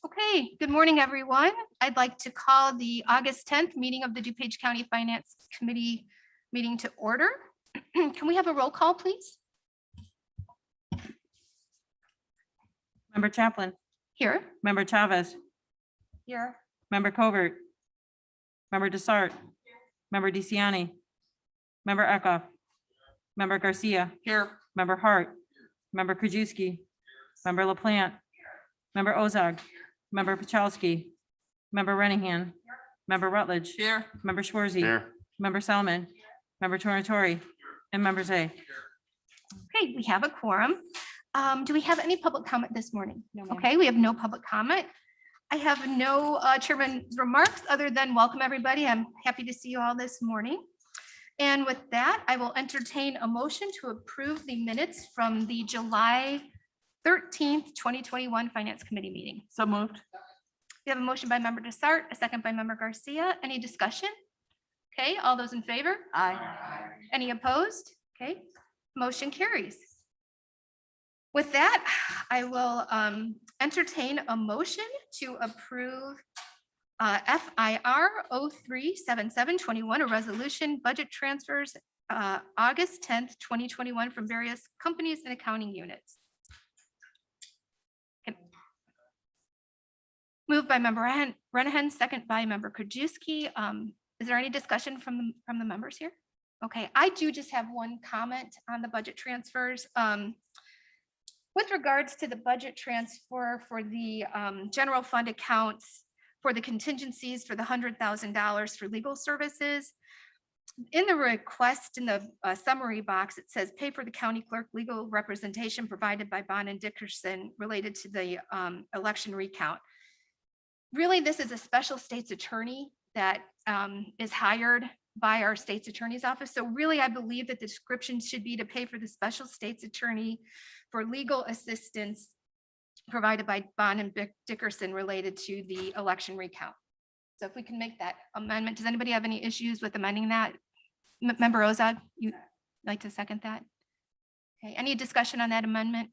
Okay, good morning, everyone. I'd like to call the August 10th meeting of the DuPage County Finance Committee meeting to order. Can we have a roll call, please? Member Chaplin, Here. Member Chavez, Here. Member Covert, Member Desart, Member DeCiani, Member Eckhoff, Member Garcia. Here. Member Hart, Member Krajewski, Member LaPlante, Member Ozog, Member Pachowski, Member Renahan, Member Rutledge. Here. Member Schwarzy. Here. Member Salmon, Member Tornatori, and Member Zay. Okay, we have a quorum. Do we have any public comment this morning? No, ma'am. Okay, we have no public comment. I have no chairman's remarks other than welcome everybody. I'm happy to see you all this morning. And with that, I will entertain a motion to approve the minutes from the July 13th, 2021 Finance Committee meeting. So moved. We have a motion by Member Desart, a second by Member Garcia. Any discussion? Okay, all those in favor? Aye. Any opposed? Okay, motion carries. With that, I will entertain a motion to approve FIR 037721, a resolution budget transfers August 10th, 2021 from various companies and accounting units. Okay. Moved by Member Renahan, second by Member Krajewski. Is there any discussion from the members here? Okay, I do just have one comment on the budget transfers. With regards to the budget transfer for the general fund accounts for the contingencies for the $100,000 for legal services, in the request in the summary box, it says pay for the county clerk legal representation provided by Bond and Dickerson related to the election recount. Really, this is a special state's attorney that is hired by our state's attorney's office. So really, I believe that the description should be to pay for the special state's attorney for legal assistance provided by Bond and Dickerson related to the election recount. So if we can make that amendment, does anybody have any issues with amending that? Member Ozog, you'd like to second that? Okay, any discussion on that amendment?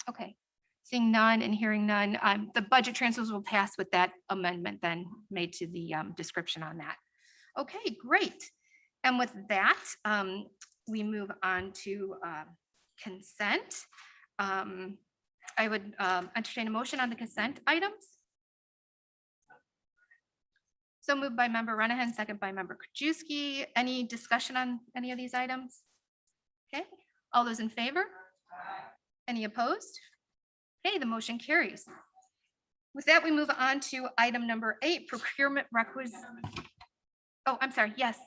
Okay, seeing none and hearing none, the budget transfers will pass with that amendment then made to the description on that. Okay, great. And with that, we move on to consent. I would entertain a motion on the consent items. So moved by Member Renahan, second by Member Krajewski. Any discussion on any of these items? Okay, all those in favor? Any opposed? Okay, the motion carries. With that, we move on to item number 8, procurement requisites. Oh, I'm sorry, yes.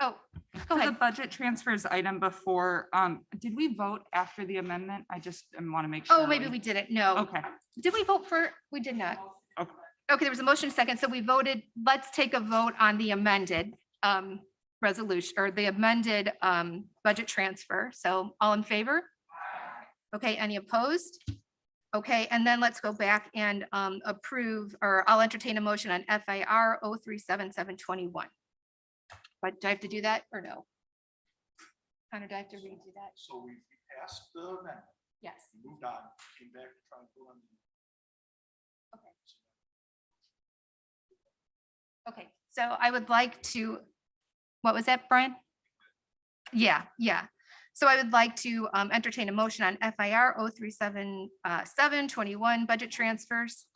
Oh, go For the ahead. budget transfers item before, did we vote after the amendment? I just want to make sure. Oh, maybe we didn't. No. Okay. Did we vote for? We did not. Okay. Okay, there was a motion second, so we voted. Let's take a vote on the amended resolution or the amended budget transfer. So all in favor? Okay, any opposed? Okay, and then let's go back and approve, or I'll entertain a motion on FIR 037721. But do I have to do that or no? Connor, do I have to redo that? So we passed the amendment, Yes. moved on, came back to try and pull on. Okay, so I would like to, what was that, Brian? Yeah. So I would like to entertain a motion on FIR 037721 budget transfers.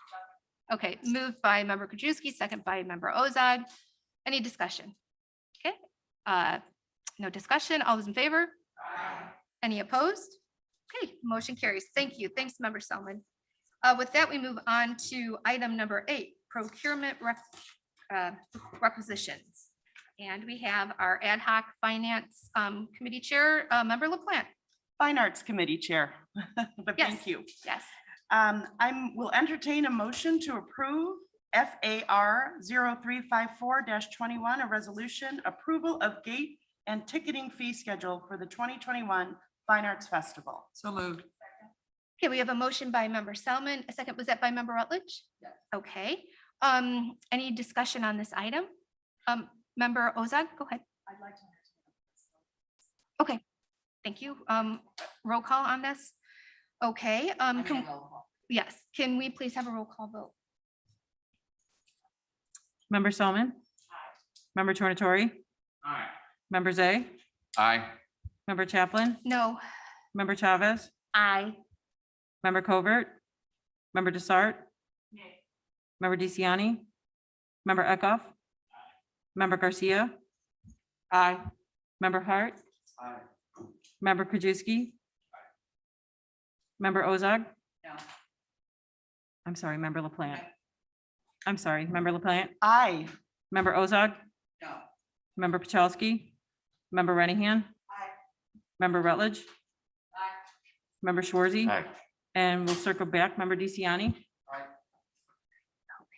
Okay, moved by Member Krajewski, second by Member Ozog. Any discussion? Okay, no discussion. All those in favor? Any opposed? Okay, motion carries. Thank you. Thanks, Member Selman. With that, we move on to item number 8, procurement requisitions. And we have our ad hoc finance committee chair, Member LaPlante. Fine Arts Committee Chair, but Yes. thank you. Yes. Will entertain a motion to approve FAR 0354-21, a resolution approval of gate and ticketing fee schedule for the 2021 Fine Arts Festival. So moved. Okay, we have a motion by Member Selman. A second, was that by Member Rutledge? Yes. Okay. Any discussion on this item? Member Ozog, go ahead. I'd like to. Okay, thank you. roll call on this? Okay, yes, can we please have a roll call vote? Member Solomon. Member Tornatori. Member Zay. Aye. Member Chaplin. No. Member Chavez. Aye. Member Covert. Member Desart. Member DeCiani. Member Eckhoff. Member Garcia. Aye. Member Hart. Aye. Member Krajewski. Member Ozog. I'm sorry, Member LaPlante. I'm sorry, Member LaPlante. Aye. Member Ozog. Member Pachalski. Member Renahan. Member Rutledge. Member Schwarzy. Aye. And we'll circle back. Member DeCiani.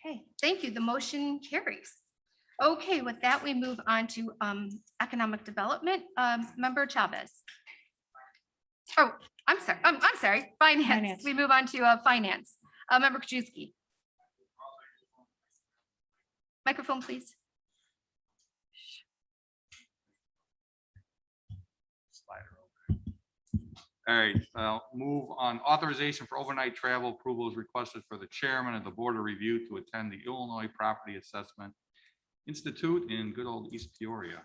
Okay, thank you. The motion carries. Okay, with that, we move on to economic development. Member Chavez. Oh, I'm sorry. I'm sorry. Finance. Finance. We move on to finance. Member Krajewski. Microphone, please. All right, move on authorization for overnight travel approval is requested for the chairman of the board of review to attend the Illinois Property Assessment Institute in good old East Peoria.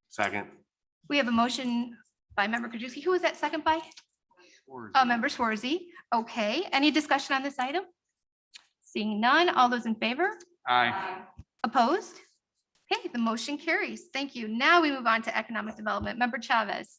Second. We have a motion by Member Krajewski. Who was that second by? Member Schwarzy. Okay, any discussion on this item? Seeing none, all those in favor? Aye. Opposed? Okay, the motion carries. Thank you. Now we move on to economic development. Member Chavez.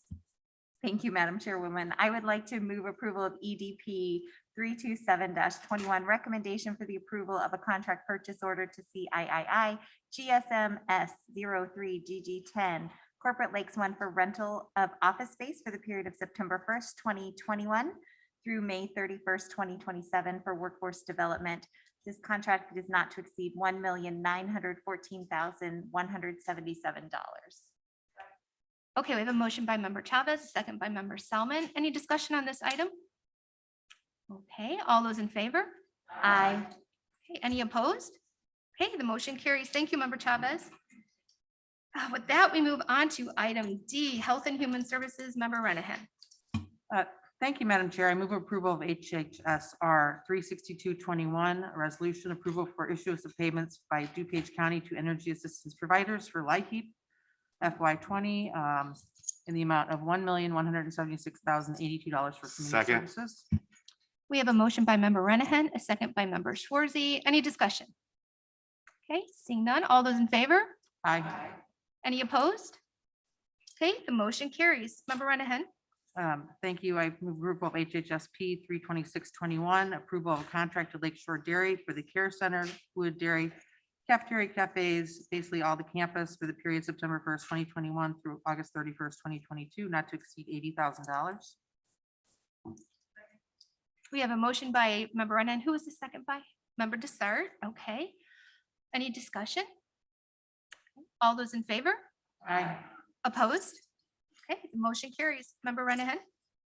Thank you, Madam Chairwoman. I would like to move approval of EDP 327-21, recommendation for the approval of a contract purchase order to CIII GSMS 03GG10 Corporate Lakes 1 for rental of office space for the period of September 1st, 2021 through May 31st, 2027 for workforce development. This contract is not to exceed $1,914,177. Okay, we have a motion by Member Chavez, a second by Member Salmon. Any discussion on this item? Okay, all those in favor? Aye. Okay, any opposed? Okay, the motion carries. Thank you, Member Chavez. With that, we move on to item D, Health and Human Services, Member Renahan. Thank you, Madam Chair. I move approval of HHSR 36221, a resolution approval for issuance of payments by DuPage County to energy assistance providers for LIHEAP FY20 in the amount of $1,176,082 for community Second. services. We have a motion by Member Renahan, a second by Member Schwarzy. Any discussion? Okay, seeing none. All those in favor? Aye. Any opposed? Okay, the motion carries. Member Renahan. Thank you. I move approval of HHSP 32621, approval of a contract to Lakeshore Dairy for the Care Center, Wood Dairy, cafeteria, cafes, basically all the campus for the period September 1st, 2021 through August 31st, 2022, not to exceed $80,000. We have a motion by Member Renahan. Who was the second by? Member Desart. Okay. Any discussion? All those in favor? Aye. Opposed? Okay, the motion carries. Member Renahan.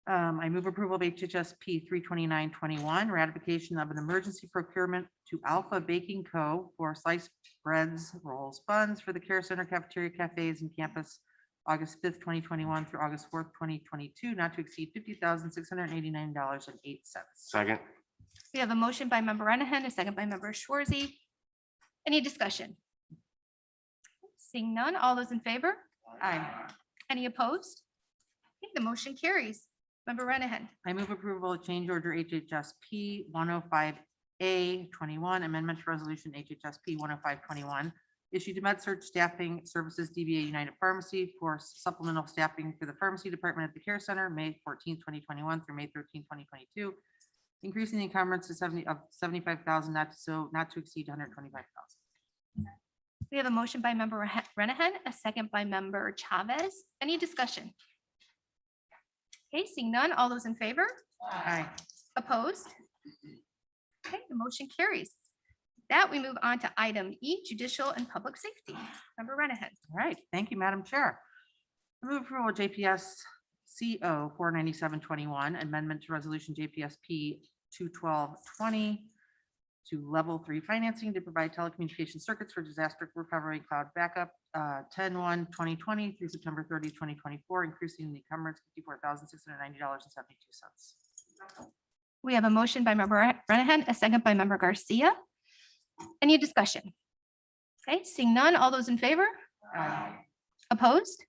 I move approval of HHSP 32921, ratification of an emergency procurement to Alpha Baking Co. for sliced breads, rolls, buns for the Care Center, cafeteria, cafes, and campus, August 5th, 2021 through August 4th, 2022, not to exceed $50,689.08. Second. We have a motion by Member Renahan, a second by Member Schwarzy. Any discussion? Seeing none, all those in favor? Aye. Any opposed? Okay, the motion carries. Member Renahan. I move approval of change order HHSP 105A21, amendment to resolution HHSP 10521, issued to MedSearch Staffing Services DBA United Pharmacy for supplemental staffing for the pharmacy department at the Care Center, May 14, 2021 through May 13, 2022, increasing the encumbrance to 75,000, not to exceed 125,000. We have a motion by Member Renahan, a second by Member Chavez. Any discussion? Okay, seeing none, all those in favor? Aye. Opposed? Okay, the motion carries. That we move on to item E, Judicial and Public Safety. Member Renahan. All right, thank you, Madam Chair. I move approval of JPS CO 49721, amendment to resolution JPSP 21220, to level 3 financing to provide telecommunication circuits for disaster recovery cloud backup, 10/1/2020 through September 30, 2024, increasing the encumbrance $54,690.72. We have a motion by member Renahan, a second by member Garcia. Any discussion? Okay, seeing none, all those in favor? Opposed?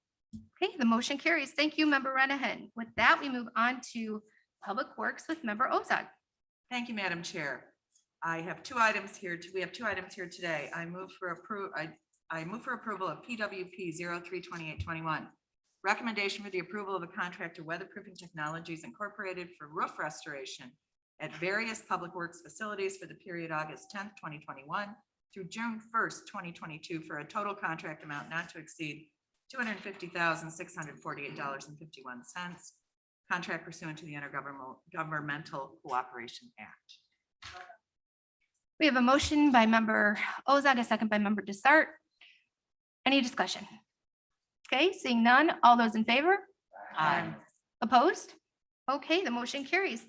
Okay, the motion carries. Thank you, member Renahan. With that, we move on to Public Works with member Ozog. Thank you, Madam Chair. I have two items here. We have two items here today. I move for approval of PWP 032821. Recommendation for the approval of a contract to Weatherproofing Technologies Incorporated for roof restoration at various public works facilities for the period August 10th, 2021 through June 1st, 2022 for a total contract amount not to exceed $250,648.51. Contract pursuant to the Intergovernmental Cooperation Act. We have a motion by member Ozog, a second by member Desart. Any discussion? Okay, seeing none, all those in favor? Aye. Opposed? Okay, the motion carries.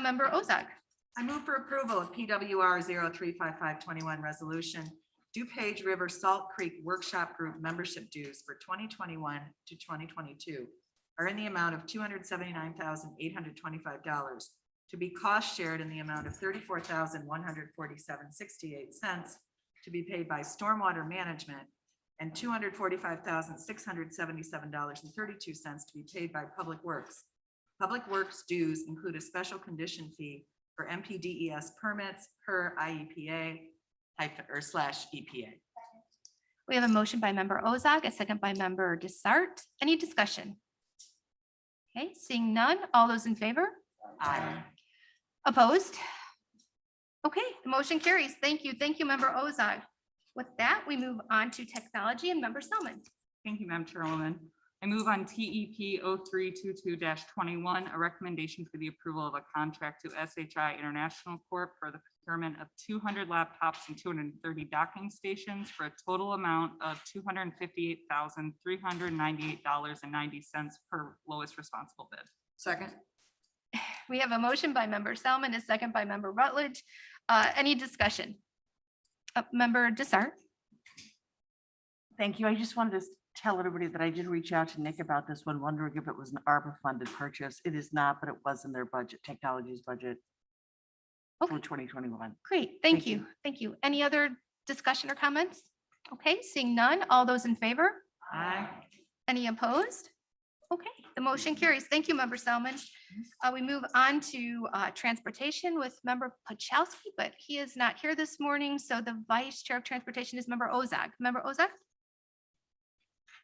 Member Ozog. I move for approval of PWR 035521 resolution, DuPage River Salt Creek Workshop Group membership dues for 2021 to 2022 are in the amount of $279,825 to be cost shared in the amount of $34,147.68 to be paid by Stormwater Management and $245,677.32 to be paid by Public Works. Public Works dues include a special condition fee for MPDES permits per IEPA /EPA. We have a motion by member Ozog, a second by member Desart. Any discussion? Okay, seeing none, all those in favor? Aye. Opposed? Okay, the motion carries. Thank you. Thank you, member Ozog. With that, we move on to technology and member Selman. Thank you, Madam Chairwoman. I move on TEP 0322-21, a recommendation for the approval of a contract to SHI International Corp. For the procurement of 200 laptops and 230 docking stations for a total amount of $258,398.90 per lowest responsible bid. Second. We have a motion by member Selman, a second by member Rutledge. Any discussion? Member Desart. Thank you. I just wanted to tell everybody that I did reach out to Nick about this one, wondering if it was an ARPA funded purchase. It is not, but it was in their budget, technology's budget for Okay, 2021. great. Thank Thank you. you. Thank you. Any other discussion or comments? Okay, seeing none, all those in favor? Aye. Any opposed? Okay, the motion carries. Thank you, member Selman. We move on to transportation with member Pachowski, but he is not here this morning. So the vice chair of transportation is member Ozog. Member Ozog?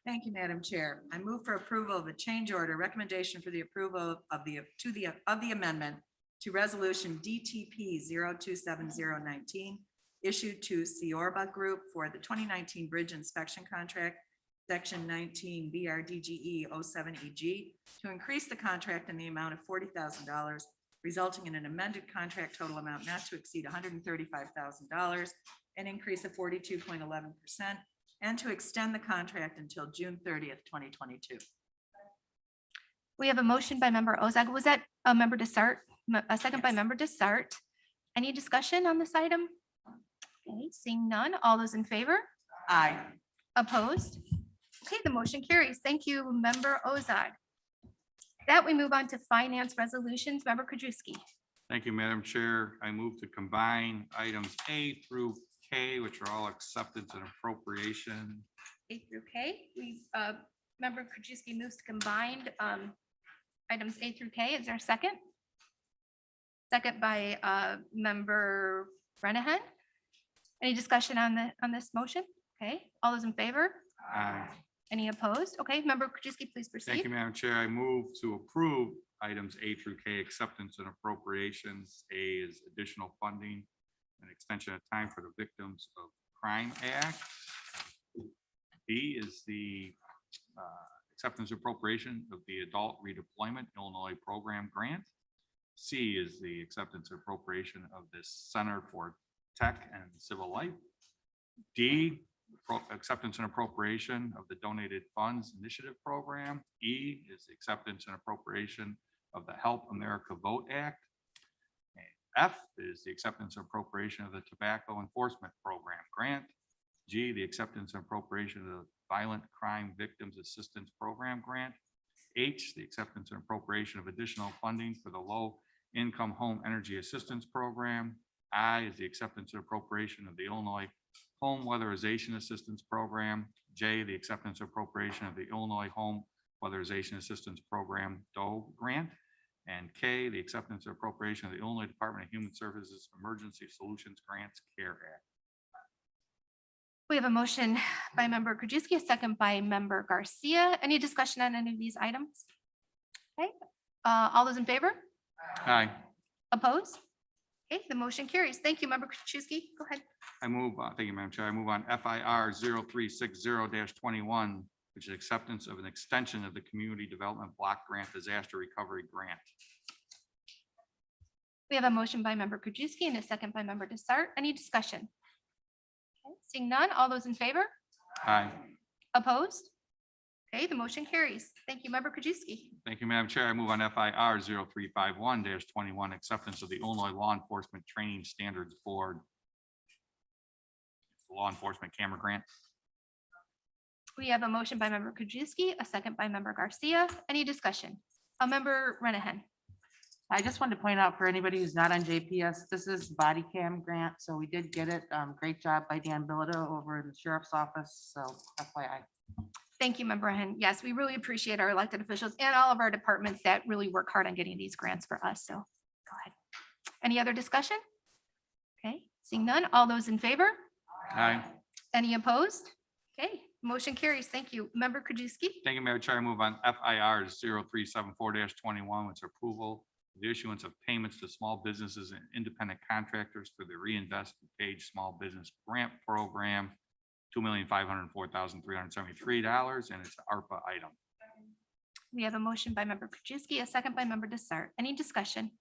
Thank you, Madam Chair. I move for approval of a change order recommendation for the approval of the amendment to resolution DTP 027019 issued to Ciorba Group for the 2019 bridge inspection contract, section 19 BRDGE 07EG, to increase the contract in the amount of $40,000, resulting in an amended contract total amount not to exceed $135,000, an increase of 42.11%, and to extend the contract until June 30th, 2022. We have a motion by member Ozog. Was that a member Desart? A second by Yes. member Desart. Any discussion on this item? Okay, seeing none. All those in favor? Aye. Opposed? Okay, the motion carries. Thank you, member Ozog. That we move on to finance resolutions. Member Krajewski. Thank you, Madam Chair. I move to combine items A through K, which are all acceptance and appropriation. A through K. Member Krajewski moves to combined items A through K. Is there a second? Second by member Renahan. Any discussion on this motion? Okay, all those in favor? Aye. Any opposed? Okay, member Krajewski, please proceed. Thank you, Madam Chair. I move to approve items A through K, acceptance and appropriations. A is additional funding and extension of time for the Victims of Crime Act. B is the acceptance appropriation of the Adult Redeployment Illinois Program Grant. C is the acceptance appropriation of this Center for Tech and Civil Life. D, acceptance and appropriation of the Donated Funds Initiative Program. E is the acceptance and appropriation of the Help America Vote Act. And F is the acceptance and appropriation of the Tobacco Enforcement Program grant. G, the acceptance and appropriation of the Violent Crime Victims Assistance Program grant. H, the acceptance and appropriation of additional funding for the Low Income Home Energy Assistance Program. I is the acceptance and appropriation of the Illinois Home Weatherization Assistance Program. J, the acceptance and appropriation of the Illinois Home Weatherization Assistance Program DOE grant. And K, the acceptance and appropriation of the Illinois Department of Human Services Emergency Solutions Grants CARE Act. We have a motion by member Krajewski, a second by member Garcia. Any discussion on any of these items? Okay, all those in favor? Aye. Opposed? Okay, the motion carries. Thank you, member Krajewski. Go ahead. I move, thank you, Madam Chair. I move on FIR 0360-21, which is acceptance of an extension of the Community Development Block Grant Disaster Recovery Grant. We have a motion by member Krajewski and a second by member Desart. Any discussion? Okay, seeing none, all those in favor? Aye. Opposed? Okay, the motion carries. Thank you, member Krajewski. Thank you, Madam Chair. I move on FIR 0351-21, acceptance of the Illinois Law Enforcement Training Standards Board Law Enforcement Camera Grant. We have a motion by member Krajewski, a second by member Garcia. Any discussion? A member Renahan. I just wanted to point out for anybody who's not on JPS, this is body cam grant, so we did get it. Great job by Dan Billito over in the sheriff's office, so FYI. Thank you, member Renahan. Yes, we really appreciate our elected officials and all of our departments that really work hard on getting these grants for us. So go ahead. Any other discussion? Okay, seeing none. All those in favor? Aye. Any opposed? Okay, motion carries. Thank you. Member Krajewski. Thank you, Madam Chair. I move on FIR 0374-21, which is approval of the issuance of payments to small businesses and independent contractors for the Reinvest DuPage Small Business Grant Program, $2,504,373, and it's an ARPA item. We have a motion by member Krajewski, a second by member Desart. Any discussion?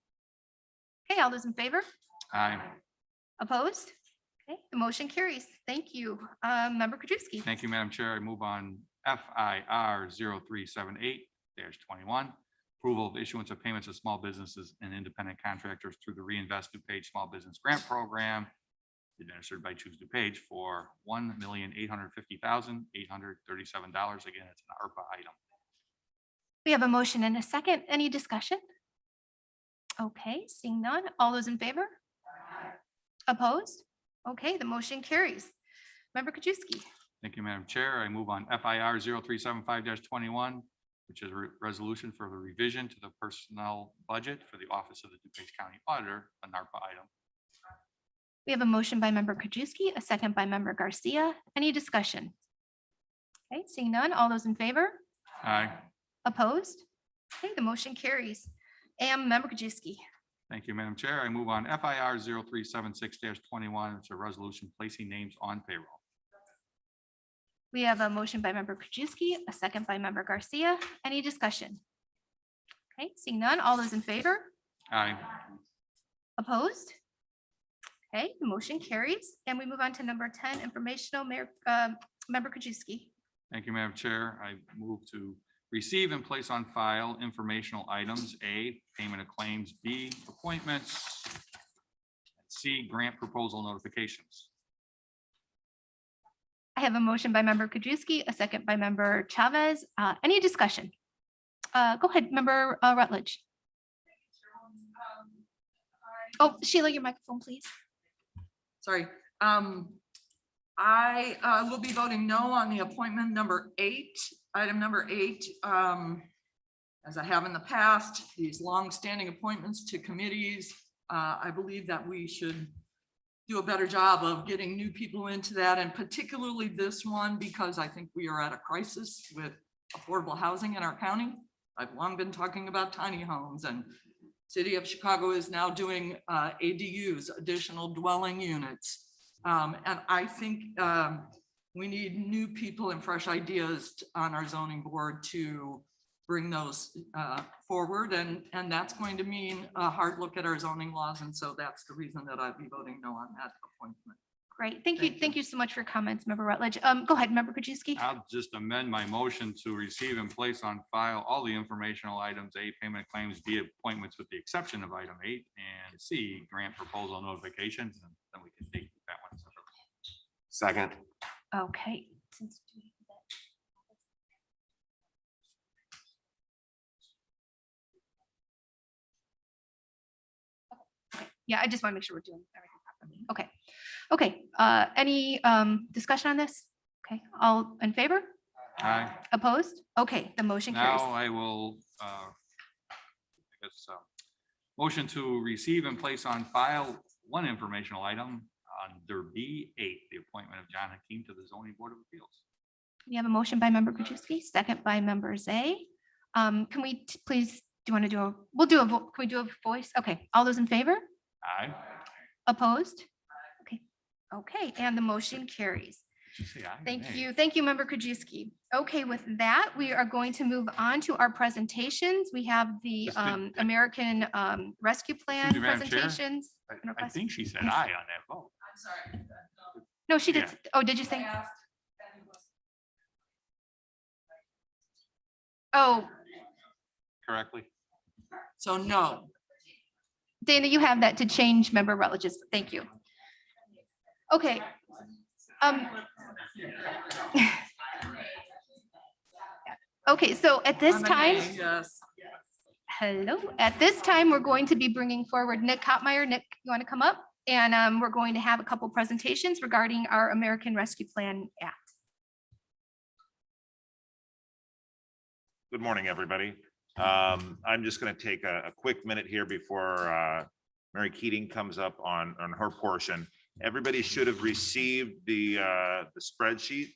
Okay, all those in favor? Aye. Opposed? Okay, the motion carries. Thank you. Member Krajewski. Thank you, Madam Chair. I move on FIR 0378-21, approval of issuance of payments to small businesses and independent contractors through the Reinvest DuPage Small Business Grant Program administered by Choose DuPage for $1,850,837. Again, it's an ARPA item. We have a motion and a second. Any discussion? Okay, seeing none. All those in favor? Opposed? Okay, the motion carries. Member Krajewski. Thank you, Madam Chair. I move on FIR 0375-21, which is a resolution for the revision to the personnel budget for the Office of the DuPage County Auditor, an ARPA item. We have a motion by member Krajewski, a second by member Garcia. Any discussion? Okay, seeing none. All those in favor? Aye. Opposed? Okay, the motion carries. And member Krajewski. Thank you, Madam Chair. I move on FIR 0376-21. It's a resolution placing names on payroll. We have a motion by member Krajewski, a second by member Garcia. Any discussion? Okay, seeing none. All those in favor? Aye. Opposed? Okay, the motion carries. And we move on to number 10, informational, member Krajewski. Thank you, Madam Chair. I move to receive and place on file informational items. A, payment of claims. B, appointments. C, grant proposal notifications. I have a motion by member Krajewski, a second by member Chavez. Any discussion? Go ahead, member Rutledge. Oh, Sheila, your microphone, please. Sorry. I will be voting no on the appointment number 8, item number 8. As I have in the past, these long-standing appointments to committees, I believe that we should do a better job of getting new people into that, and particularly this one, because I think we are at a crisis with affordable housing in our county. I've long been talking about tiny homes, and City of Chicago is now doing ADUs, additional dwelling units. And I think we need new people and fresh ideas on our zoning board to bring those forward. And that's going to mean a hard look at our zoning laws. And so that's the reason that I'd be voting no on that appointment. Great. Thank you so much for your comments, Member Rutledge. Go ahead, Member Krajewski. I'll just amend my motion to receive and place on file all the informational items, A, payment claims, B, appointments with the exception of item 8, and C, grant proposal notifications, and then we can take that one separately. Second. Okay. Yeah, I just want to make sure we're doing everything properly. Okay. Okay. Any discussion on this? Okay, all in favor? Aye. Opposed? Okay, the motion carries. Now I will, motion to receive and place on file one informational item under B8, the appointment of John Hakeem to the zoning board of appeals. We have a motion by Member Krajewski, second by Member Zay. Can we please, do you want to do a, we'll do a, can we do a voice? Okay, all those in favor? Aye. Opposed? Okay, okay, and the motion carries. Did you say aye or Thank nay? you. Thank you, Member Krajewski. Okay, with that, we are going to move on to our presentations. We have the Just did- American Rescue Plan Excuse me, Madam Chair? presentations. I think she said Yes. aye on that vote. I'm sorry. No, she did. Yeah. Oh, did you say? Oh, Correctly? So no. Dana, you have that to change Member Rutledge's. Thank you. Okay. Okay, so at this I'm a time, nay, yes. hello, at this time, we're going to be bringing forward Nick Hotmeyer. Nick, you want to come up? And we're going to have a couple presentations regarding our American Rescue Plan Act. Good morning, everybody. I'm just going to take a quick minute here before Mary Keating comes up on her portion. Everybody should have received the spreadsheet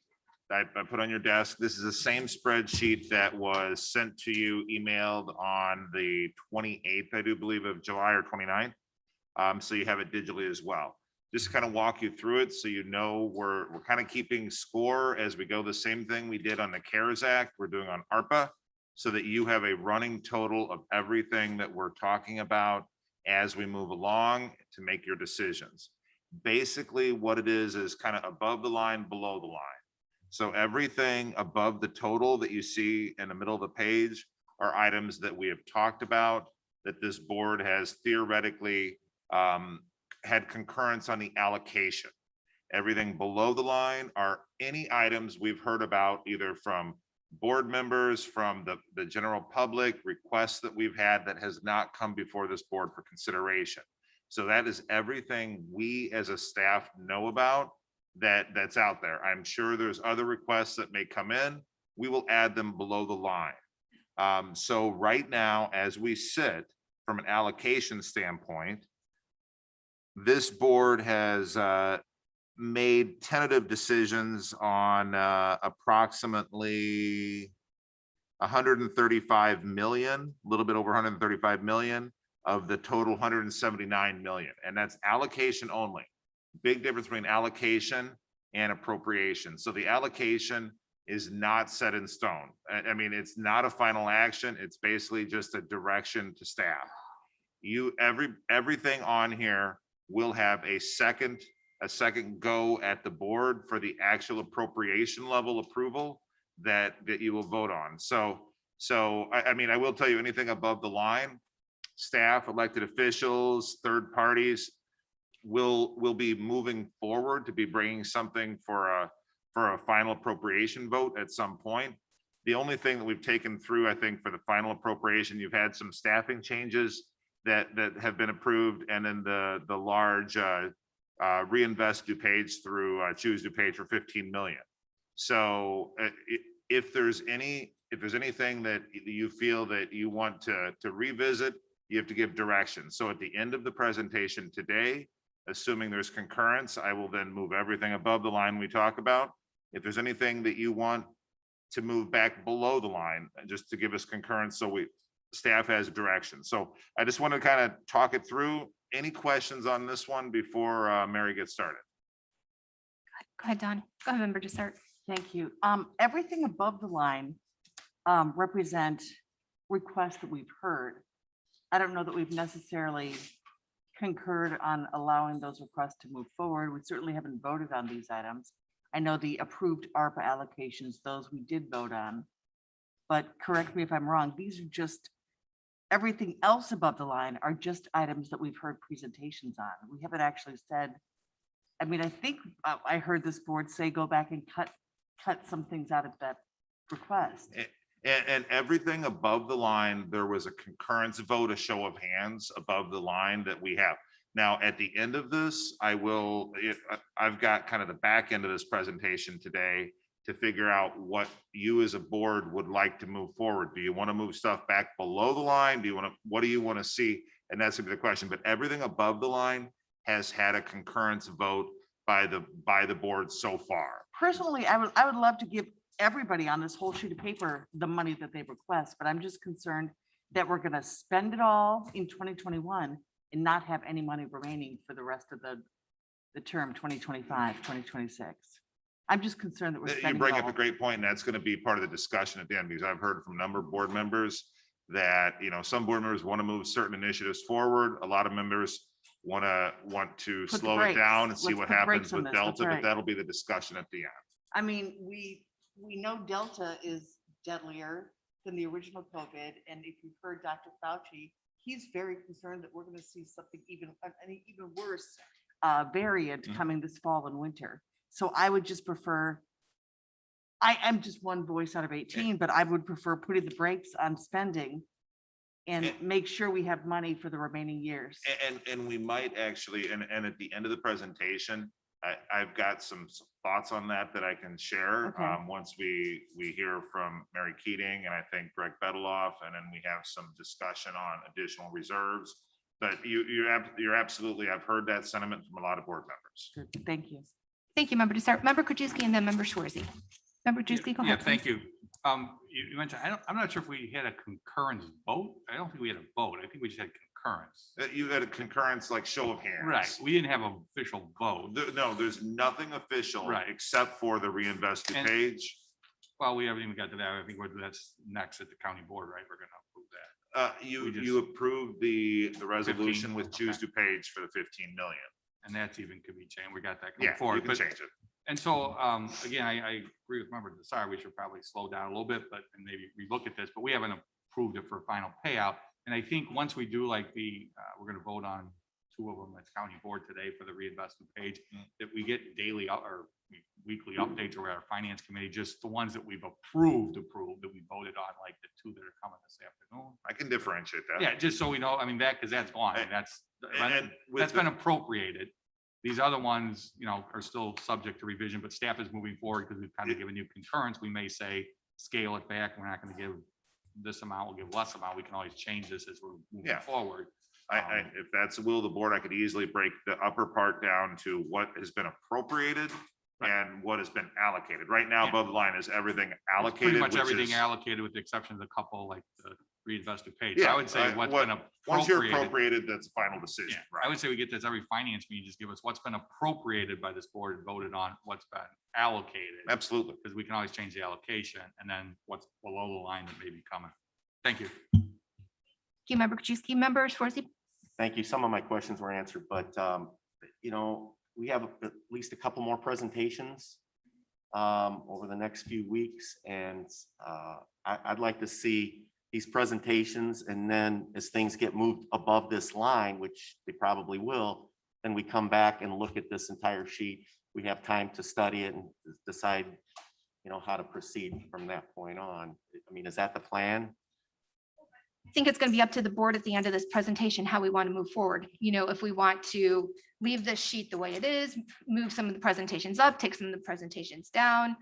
that I put on your desk. This is the same spreadsheet that was sent to you, emailed on the 28th, I do believe, of July or 29th. So you have it digitally as well. Just kind of walk you through it so you know we're kind of keeping score as we go. The same thing we did on the CARES Act, we're doing on ARPA, so that you have a running total of everything that we're talking about as we move along to make your decisions. Basically, what it is kind of above the line, below the line. So everything above the total that you see in the middle of the page are items that we have talked about, that this board has theoretically had concurrence on the allocation. Everything below the line are any items we've heard about either from board members, from the general public, requests that we've had that has not come before this board for consideration. So that is everything we as a staff know about that's out there. I'm sure there's other requests that may come in. We will add them below the line. So right now, as we sit from an allocation standpoint, this board has made tentative decisions on approximately 135 million, a little bit over 135 million of the total 179 million. And that's allocation only. Big difference between allocation and appropriation. So the allocation is not set in stone. I mean, it's not a final action. It's basically just a direction to staff. Everything on here will have a second go at the board for the actual appropriation level approval that you will vote on. So I mean, I will tell you, anything above the line, staff, elected officials, third parties will be moving forward to be bringing something for a final appropriation vote at some point. The only thing that we've taken through, I think, for the final appropriation, you've had some staffing changes that have been approved, and then the large reinvest DuPage through choose DuPage for 15 million. So if there's anything that you feel that you want to revisit, you have to give direction. So at the end of the presentation today, assuming there's concurrence, I will then move everything above the line we talk about. If there's anything that you want to move back below the line, just to give us concurrence, so staff has direction. So I just want to kind of talk it through. Any questions on this one before Mary gets started? Go ahead, Don. Go ahead, Member Dessert. Thank you. Everything above the line represent requests that we've heard. I don't know that we've necessarily concurred on allowing those requests to move forward. We certainly haven't voted on these items. I know the approved ARPA allocations, those we did vote on. But correct me if I'm wrong, these are just, everything else above the line are just items that we've heard presentations on. We haven't actually said, I mean, I think I heard this board say, go back and cut some things out of that request. And everything above the line, there was a concurrence vote, a show of hands above the line that we have. Now, at the end of this, I've got kind of the back end of this presentation today to figure out what you as a board would like to move forward. Do you want to move stuff back below the line? What do you want to see? And that's gonna be the question, but everything above the line has had a concurrence vote by the board so far. Personally, I would love to give everybody on this whole sheet of paper the money that they request, but I'm just concerned that we're gonna spend it all in 2021 and not have any money remaining for the rest of the term 2025, 2026. I'm just concerned that we're You spending bring it up a all. great point, and that's going to be part of the discussion at the end, because I've heard from a number of board members that, some board members want to move certain initiatives forward. A lot of members want to Put the slow it brakes. down and see Let's what put happens brakes on with this. That's Delta, but right. that'll be the discussion at the end. I mean, we know Delta is deadlier than the original COVID, and if you've heard Dr. Fauci, he's very concerned that we're gonna see something an even worse variant Mhm. coming this fall and winter. So I would just prefer, I am just one voice out of 18, but I would prefer putting the brakes on spending and And- make sure we have money for the remaining years. And we might actually, and at the end of the presentation, I've got some thoughts on that I can share. Okay. Once we hear from Mary Keating and I think Greg Bedeloff, and then we have some discussion on additional reserves. But you're absolutely, I've heard that sentiment from a lot of board members. Good. Thank you. Thank you, Member Desart. Member Krajewski and then Member Schwarzy. Member Krajewski, go Yeah, ahead. thank please. you. You mentioned, I'm not sure if we had a concurrence vote. I don't think we had a vote. I think we just had concurrence. You had a concurrence, like show of hands. Right. We didn't have an official vote. No, there's nothing official. Right. Except for the reinvest And- DuPage. Well, we haven't even got to that. I think that's next at the county board, right? We're going to approve that. We just- You approved the resolution with Choose DuPage for the 15 million. And that's even could be changed. We got that going Yeah, you forward. can But change it. And so, again, I agree with Member Desar, we should probably slow down a little bit, but and maybe relook at this, but we haven't approved it for final payout. And I think once we do like we're gonna vote on 2 of them at county board today for the reinvestment page, that we get daily or weekly updates or our finance committee, just the ones that we've approved, that we voted on, like the 2 that are coming this afternoon. I can differentiate that. Yeah, just so we know, I mean, because that's gone, and And with that's the- been appropriated. These other ones, are still subject to revision, but staff is moving forward because we've kind of given you concurrence. We may say, scale it back. We're not going to give this amount, we'll give less amount. We can always change this as we're moving Yeah. forward. If that's the will of the board, I could easily break the upper part down to what has been appropriated and what has been allocated. Right now, Yeah. above the line is everything It's allocated. pretty much which everything is- allocated with the exception of a couple like the reinvested page. Yeah, I would say what's been Once you're appropriated. appropriated, that's a final decision. Yeah, I would say we get this every finance meeting, just give us what's been appropriated by this board and voted on, what's been allocated. Absolutely. Because we can always change the allocation and then what's below the line that may be coming. Thank you. Thank you, Member Krajewski. Member Schwarzy. Thank you. Some of my questions were answered, but, we have at least a couple more presentations over the next few weeks, and I'd like to see these presentations, and then as things get moved above this line, which they probably will, then we come back and look at this entire sheet. We have time to study it and decide, how to proceed from that point on. I mean, is that the plan? I think it's going to be up to the board at the end of this presentation, how we want to move forward. If we want to leave this sheet the way it is, move some of the presentations up, take some of the presentations down,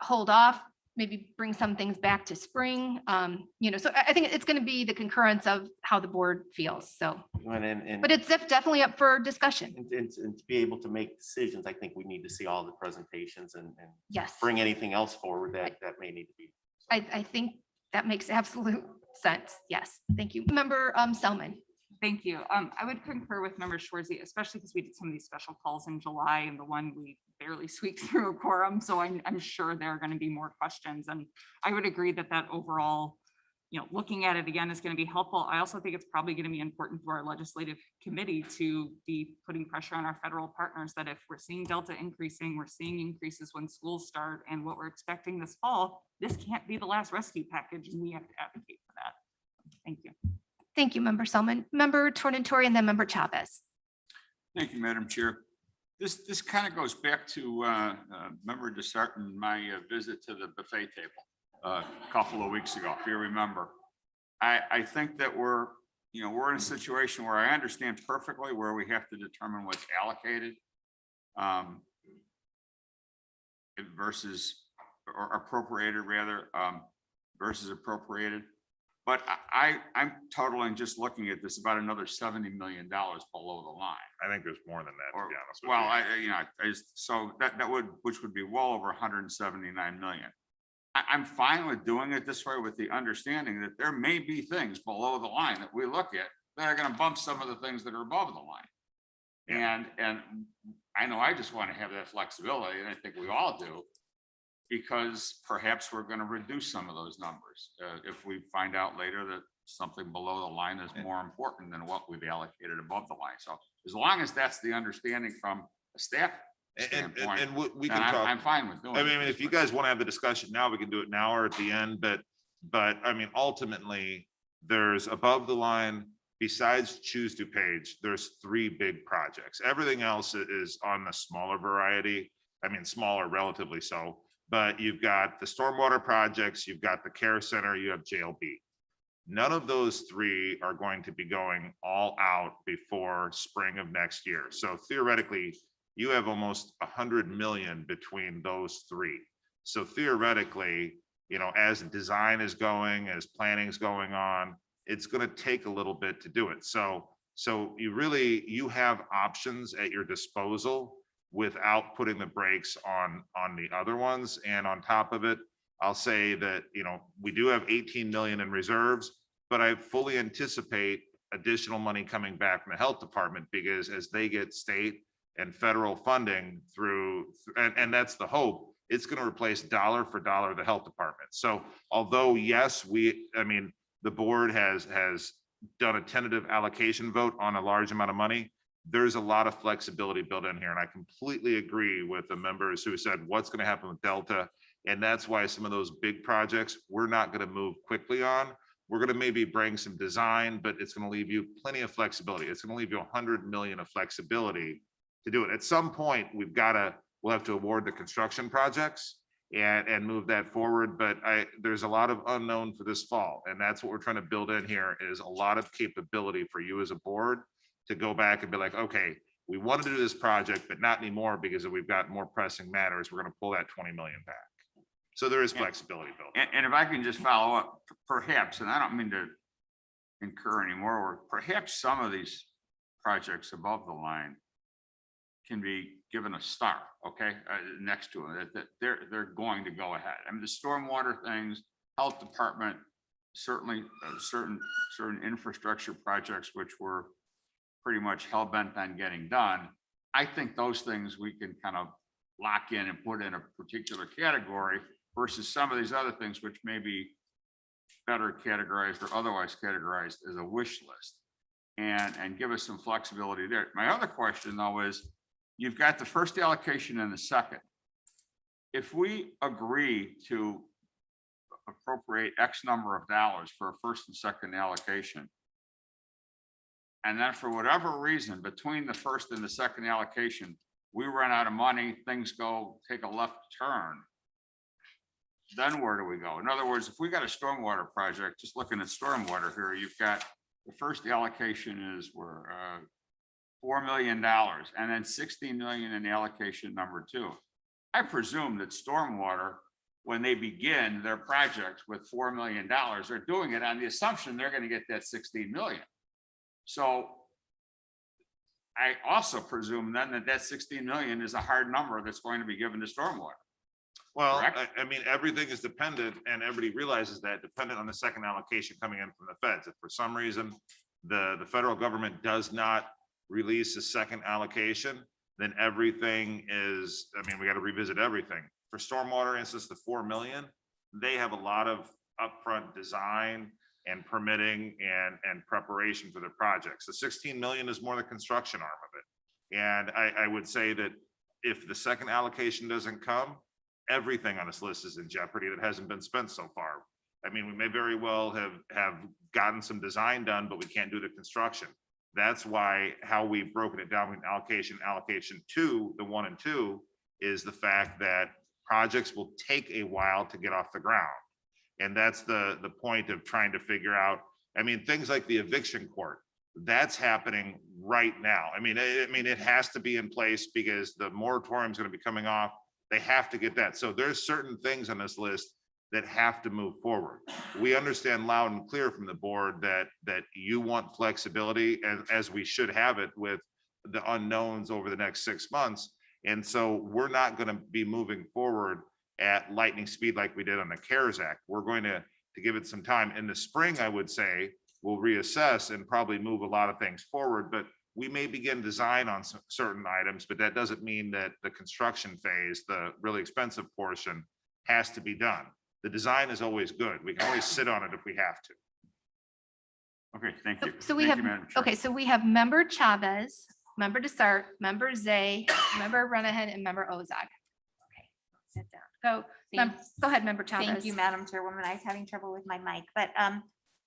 hold off, maybe bring some things back to spring. So I think it's going to be the concurrence of how the board feels. So, And but it's definitely up for discussion. and to be able to make decisions, I think we need to see all the presentations and Yes. bring anything else forward that may need to be. I think that makes absolute sense. Yes. Thank you. Member Selman. Thank you. I would concur with Member Schwarzy, especially because we did some of these special calls in July and the one we barely squeaked through a quorum. So I'm sure there are going to be more questions. And I would agree that overall looking at it again is going to be helpful. I also think it's probably going to be important for our legislative committee to be putting pressure on our federal partners that if we're seeing Delta increasing, we're seeing increases when schools start, and what we're expecting this fall, this can't be the last rescue package, and we have to advocate for that. Thank you. Thank you, Member Selman. Member Tornatori and then Member Chavez. Thank you, Madam Chair. This kind of goes back to Member Desart and my visit to the buffet table a couple of weeks ago, if you remember. I think that we're in a situation where I understand perfectly where we have to determine what's allocated versus or appropriated rather versus appropriated. But I'm totaling just looking at this about another $70 million below the line. I think there's more than that, to be honest with Well, you. so that would, which would be well over 179 million. I'm fine with doing it this way with the understanding that there may be things below the line that we look at that are going to bump some of the things that are above the line. Yeah. And I know I just want to have that flexibility, and I think we all do, because perhaps we're going to reduce some of those numbers if we find out later that something below the line is more important than what we've allocated above the line. So as long as that's the understanding from a staff standpoint, And we then can talk. I'm fine with doing it. I mean, if you guys want to have the discussion now, we can do it now or at the end, but I mean, ultimately, there's above the line, besides Choose DuPage, there's 3 big projects. Everything else is on the smaller variety. I mean, smaller relatively so, but you've got the stormwater projects, you've got the care center, you have JLB. None of those 3 are going to be going all out before spring of next year. So theoretically, you have almost 100 million between those 3. So theoretically, as design is going, as planning is going on, it's going to take a little bit to do it. So you have options at your disposal without putting the brakes on the other ones. And on top of it, I'll say that, we do have 18 million in reserves, but I fully anticipate additional money coming back from the health department, because as they get state and federal funding and that's the hope, it's going to replace dollar for dollar the health department. So although, yes, the board has done a tentative allocation vote on a large amount of money, there's a lot of flexibility built in here. And I completely agree with the members who said, what's going to happen with Delta? And that's why some of those big projects, we're not going to move quickly on. We're going to maybe bring some design, but it's going to leave you plenty of flexibility. It's going to leave you 100 million of flexibility to do it. At some point, we'll have to award the construction projects and move that forward. But there's a lot of unknown for this fall. And that's what we're trying to build in here, is a lot of capability for you as a board to go back and be like, okay, we wanted to do this project, but not anymore because we've got more pressing matters. We're going to pull that 20 million back. So there is flexibility built in. And if I can just follow up, perhaps, and I don't mean to incur any more work, perhaps some of these projects above the line can be given a star, okay, next to it, that they're going to go ahead. I mean, the stormwater things, health department, certainly certain infrastructure projects, which were pretty much hell bent on getting done. I think those things we can kind of lock in and put in a particular category versus some of these other things, which may be better categorized or otherwise categorized as a wish list, and give us some flexibility there. My other question though is, you've got the first allocation and the second. If we agree to appropriate X number of dollars for a first and second allocation, and then for whatever reason, between the first and the second allocation, we run out of money, things take a left turn, then where do we go? In other words, if we got a stormwater project, just looking at stormwater here, you've got the first allocation is $4 million, and then 16 million in allocation number 2. I presume that stormwater, when they begin their project with $4 million, they're doing it on the assumption they're going to get that 16 million. So I also presume then that 16 million is a hard number that's going to be given to stormwater. Well, I mean, everything is dependent, and everybody realizes that, dependent on the second allocation coming in from the feds. If for some reason the federal government does not release a second allocation, then everything is, we got to revisit everything. For stormwater instance, the 4 million, they have a lot of upfront design and permitting and preparation for the projects. The 16 million is more the construction arm of it. And I would say that if the second allocation doesn't come, everything on this list is in jeopardy that hasn't been spent so far. I mean, we may very well have gotten some design done, but we can't do the construction. That's why how we've broken it down in allocation 2, the 1 and 2, is the fact that projects will take a while to get off the ground. And that's the point of trying to figure out, I mean, things like the eviction court, that's happening right now. I mean, it has to be in place because the moratorium is going to be coming off. They have to get that. So there's certain things on this list that have to move forward. We understand loud and clear from the board that you want flexibility, as we should have it with the unknowns over the next 6 months. And so we're not going to be moving forward at lightning speed like we did on the CARES Act. We're going to give it some time. In the spring, I would say, we'll reassess and probably move a lot of things forward, but we may begin design on certain items, but that doesn't mean that the construction phase, the really expensive portion, has to be done. The design is always good. We can always sit on it if we have to. Okay, thank you. So we Thank have, you, Madam Chair. okay, so we have member Chavez, member Desart, member Zay, member Renahan, and member Ozog. Okay, sit down. Go ahead, member Chavez. Thank you, Madam Chairwoman. I was having trouble with my mic, but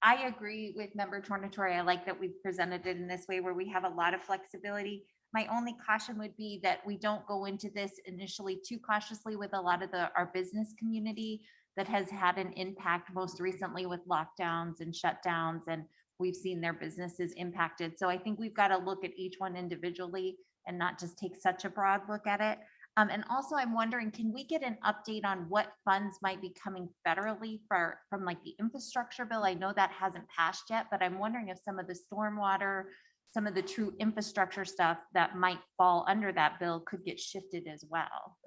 I agree with member Tornatore. I like that we've presented it in this way where we have a lot of flexibility. My only caution would be that we don't go into this initially too cautiously with a lot of our business community that has had an impact most recently with lockdowns and shutdowns, and we've seen their businesses impacted. So I think we've got to look at each one individually and not just take such a broad look at it. And also I'm wondering, can we get an update on what funds might be coming federally from like the infrastructure bill? I know that hasn't passed yet, but I'm wondering if some of the stormwater, some of the true infrastructure stuff that might fall under that bill could get shifted as well.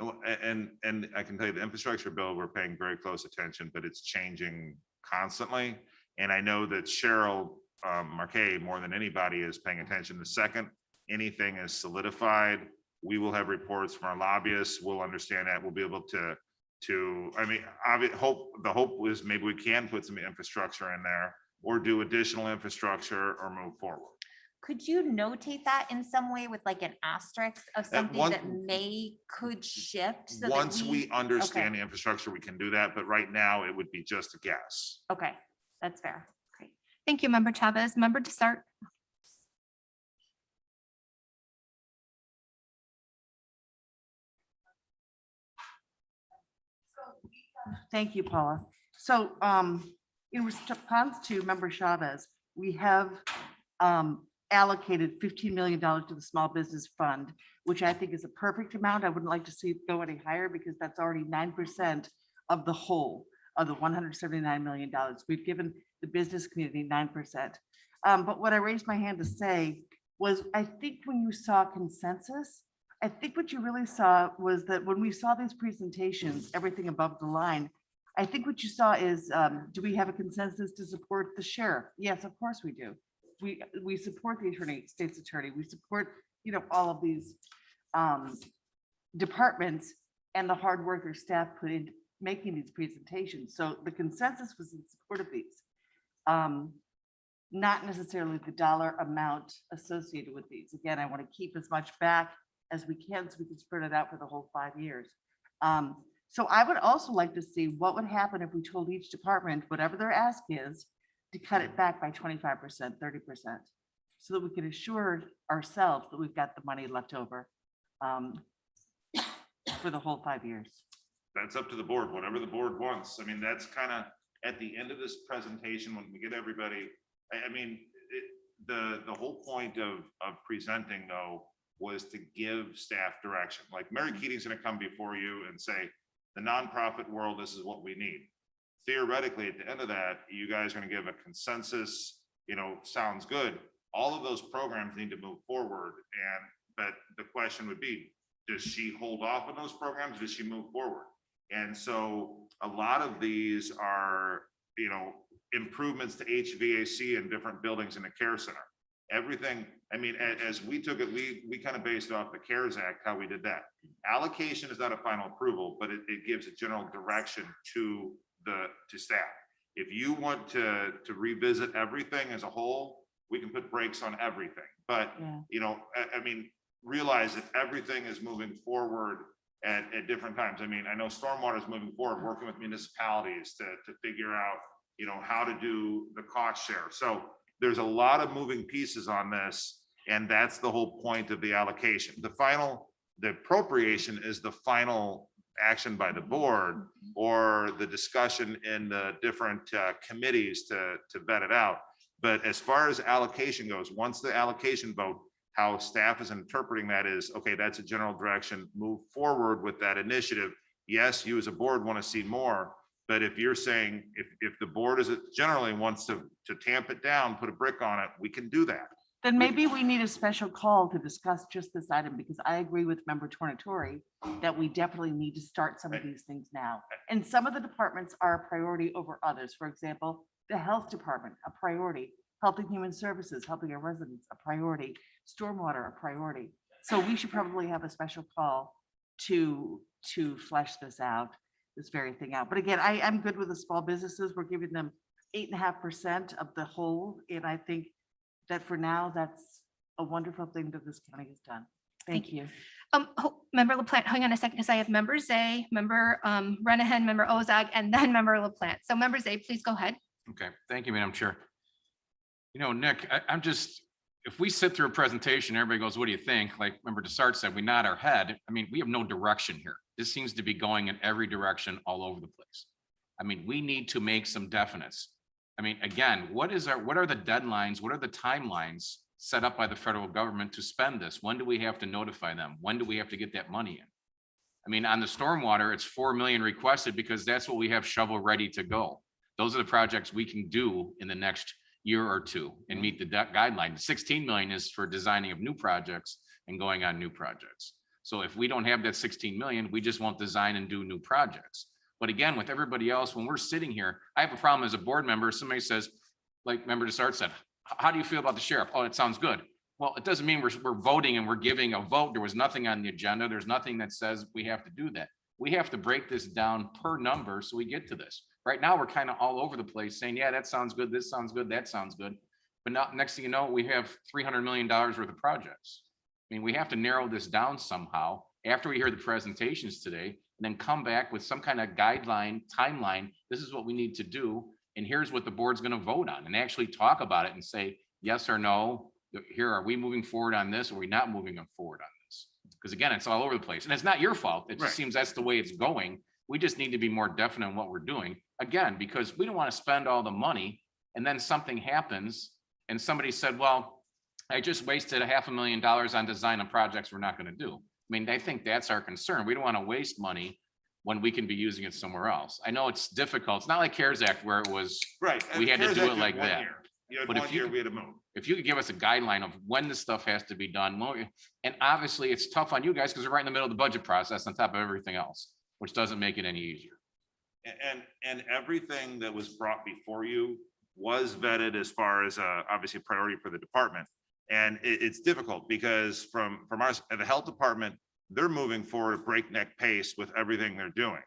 And I can tell you the infrastructure bill, we're paying very close attention, but it's changing constantly. And I know that Cheryl Marquet, more than anybody, is paying attention. The second anything is solidified, we will have reports from our lobbyists. We'll understand that. We'll be able to, I mean, the hope is maybe we can put some infrastructure in there or do additional infrastructure or move forward. Could you notate that in some way with like an asterisk of something one- that could shift? So that Once we understand okay. the infrastructure, we can do that. But right now it would be just a guess. Okay, that's fair. Great. Thank you, member Chavez. Member Desart. Thank you, Paula. So in response to member Chavez, we have allocated $15 million to the small business fund, which I think is a perfect amount. I wouldn't like to see it go any higher because that's already 9% of the whole of the $179 million. We've given the business community 9%. But what I raised my hand to say was, I think when you saw consensus, I think what you really saw was that when we saw these presentations, everything above the line, I think what you saw is, do we have a consensus to support the sheriff? Yes, of course we do. We support the state's attorney. We support, all of these departments and the hard work their staff put in making these presentations. So the consensus was in support of these. Not necessarily the dollar amount associated with these. Again, I want to keep as much back as we can so we can spread it out for the whole 5 years. So I would also like to see what would happen if we told each department, whatever their ask is, to cut it back by 25%, 30%, so that we can assure ourselves that we've got the money left over for the whole 5 years. That's up to the board, whatever the board wants. I mean, that's kind of at the end of this presentation, when we get everybody, I mean, the whole point of presenting though was to give staff direction. Like Mary Keating's going to come before you and say, the nonprofit world, this is what we need. Theoretically, at the end of that, you guys are going to give a consensus, sounds good. All of those programs need to move forward. But the question would be, does she hold off on those programs? Does she move forward? And so a lot of these are, improvements to HVAC in different buildings in the care center. Everything, I mean, as we took it, we kind of based off the CARES Act, how we did that. Allocation is not a final approval, but it gives a general direction to staff. If you want to revisit everything as a whole, we can put brakes on everything. But, Yeah. you know, I mean, realize that everything is moving forward at different times. I mean, I know stormwater is moving forward, working with municipalities to figure out, you know, how to do the cost share. So there's a lot of moving pieces on this, and that's the whole point of the allocation. The appropriation is the final action by the board or the discussion in the different committees to vet it out. But as far as allocation goes, once the allocation vote, how staff is interpreting that is, okay, that's a general direction, move forward with that initiative. Yes, you as a board want to see more, but if you're saying, if the board is generally wants to tamp it down, put a brick on it, we can do that. Then maybe we need a special call to discuss just this item, because I agree with Member Tornatori that we definitely need to start some of these things now. And some of the departments are a priority over others. For example, the health department, a priority, Health and Human Services, helping our residents, a priority, stormwater, a priority. So we should probably have a special call to flesh this out, this very thing out. But again, I'm good with the small businesses. We're giving them 8.5% of the whole, and I think that for now, that's a wonderful thing that this county has done. Thank you. Member LaPlante, hang on a second, because I have Member Zay, Member Renahan, Member Ozog, and then Member LaPlante. So Member Zay, please go ahead. Okay, thank you, Madam Chair. You know, Nick, I'm just, if we sit through a presentation, everybody goes, what do you think? Like Member Desart said, we nod our head. I mean, we have no direction here. This seems to be going in every direction all over the place. I mean, we need to make some definites. I mean, again, what are the deadlines? What are the timelines set up by the federal government to spend this? When do we have to notify them? When do we have to get that money in? I mean, on the stormwater, it's 4 million requested because that's what we have shovel ready to go. Those are the projects we can do in the next year or two and meet the guideline. 16 million is for designing of new projects and going on new projects. So if we don't have that 16 million, we just won't design and do new projects. But again, with everybody else, when we're sitting here, I have a problem as a board member. Somebody says, like Member Desart said, how do you feel about the sheriff? Oh, it sounds good. Well, it doesn't mean we're voting and we're giving a vote. There was nothing on the agenda. There's nothing that says we have to do that. We have to break this down per number so we get to this. Right now, we're kind of all over the place saying, yeah, that sounds good. This sounds good. That sounds good. But now, next thing you know, we have $300 million worth of projects. I mean, we have to narrow this down somehow after we hear the presentations today, and then come back with some kind of guideline, timeline. This is what we need to do. And here's what the board's going to vote on, and actually talk about it and say, yes or no, here, are we moving forward on this? Or are we not moving forward on this? Because again, it's all over the place, and it's not your fault. It just seems that's the way it's going. We just need to be more definite on what we're doing. Again, because we don't want to spend all the money and then something happens and somebody said, well, I just wasted $500,000 on design of projects we're not going to do. I mean, I think that's our concern. We don't want to waste money when we can be using it somewhere else. I know it's difficult. It's not like CARES Act where it was, we had to do it like that. But if you could give us a guideline of when this stuff has to be done, and obviously it's tough on you guys because we're right in the middle of the budget process on top of everything else, which doesn't make it any easier. And everything that was brought before you was vetted as far as obviously priority for the department. And it's difficult because from us at the health department, they're moving forward at breakneck pace with everything they're doing.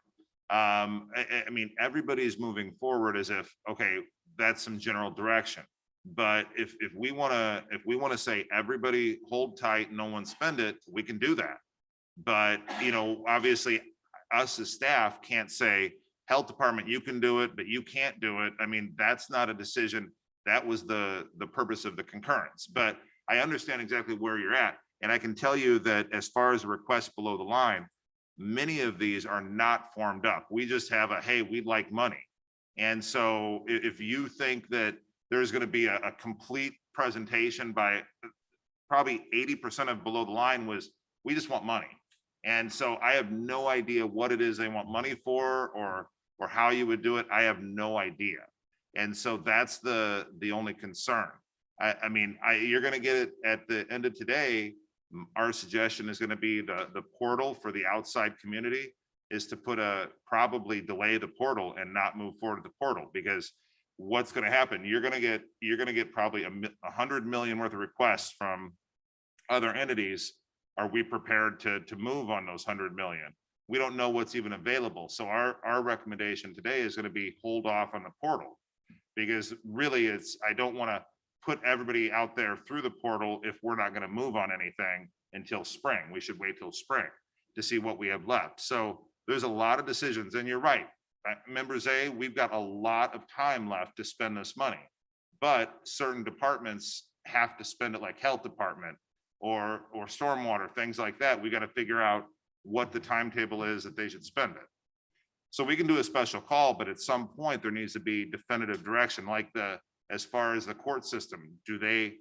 I mean, everybody's moving forward as if, okay, that's some general direction. But if we want to say everybody hold tight, no one spend it, we can do that. But, you know, obviously us as staff can't say, health department, you can do it, but you can't do it. I mean, that's not a decision. That was the purpose of the concurrence. But I understand exactly where you're at. And I can tell you that as far as requests below the line, many of these are not formed up. We just have a, hey, we'd like money. And so if you think that there's going to be a complete presentation by probably 80% of below the line was, we just want money. And so I have no idea what it is they want money for or how you would do it. I have no idea. And so that's the only concern. I mean, you're going to get it at the end of today. Our suggestion is going to be the portal for the outside community is to probably delay the portal and not move forward to the portal, because what's going to happen, you're going to get probably 100 million worth of requests from other entities. Are we prepared to move on those 100 million? we don't know what's even available. So our recommendation today is going to be hold off on the portal. Because really I don't want to put everybody out there through the portal if we're not going to move on anything until spring. We should wait till spring to see what we have left. So there's a lot of decisions, and you're right. Members A, we've got a lot of time left to spend this money, but certain departments have to spend it, like health department or stormwater, things like that. We got to figure out what the timetable is that they should spend it. So we can do a special call, but at some point there needs to be definitive direction, like as far as the court system. Do they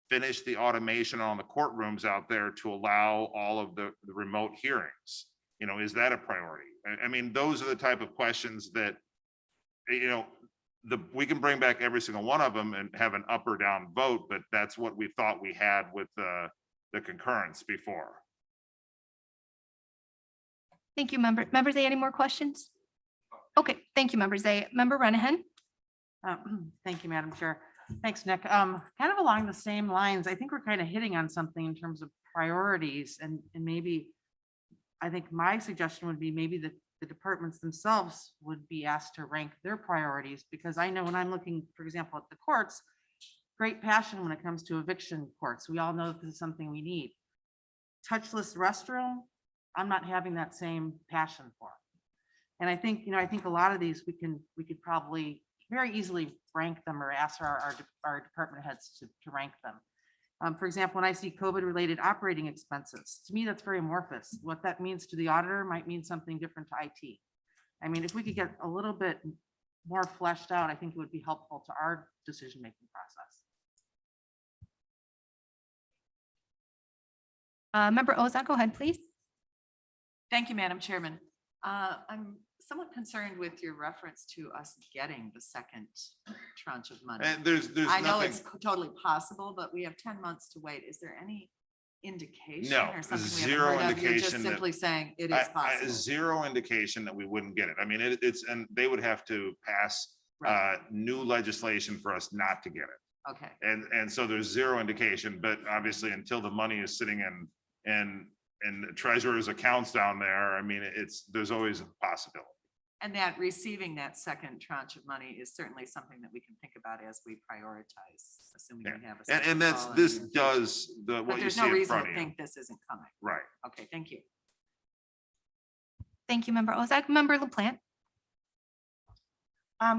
finish the automation on the courtrooms out there to allow all of the remote hearings? You know, is that a priority? I mean, those are the type of questions that, you know, we can bring back every single one of them and have an up or down vote, but that's what we thought we had with the concurrence before. Thank you, members A. Any more questions? Okay, thank you, members A. Member Renahan? Thank you, Madam Chair. Thanks, Nick. Kind of along the same lines, I think we're kind of hitting on something in terms of priorities, and maybe, I think my suggestion would be maybe the departments themselves would be asked to rank their priorities, because I know when I'm looking, for example, at the courts, great passion when it comes to eviction courts. We all know this is something we need. Touchless restroom, I'm not having that same passion for. And I think, you know, I think a lot of these we could probably very easily rank them or ask our department heads to rank them. For example, when I see COVID-related operating expenses, to me, that's very amorphous. What that means to the auditor might mean something different to IT. I mean, if we could get a little bit more fleshed out, I think it would be helpful to our decision-making process. Member Ozak, go ahead, please. Thank you, Madam Chairman. I'm somewhat concerned with your reference to us getting the second tranche of money. And there's I know nothing, it's totally possible, but we have 10 months to wait. Is there any indication No, or something we zero haven't heard of? You're just indication that- simply saying it is possible. zero indication that we wouldn't get it. I mean, it's, and they would have to pass Right. new legislation for us not to get it. Okay, And so there's zero indication, but obviously until the money is sitting in the treasurer's accounts down there, I mean, there's always a possibility. and that receiving that second tranche of money is certainly something that we can think about as we prioritize, assuming we have. a And that's, special call in this the near does future. what But you there's see no in reason front to of you. think this isn't coming. Right. Okay, thank you. Thank you, Member Ozak. Member LaPlante?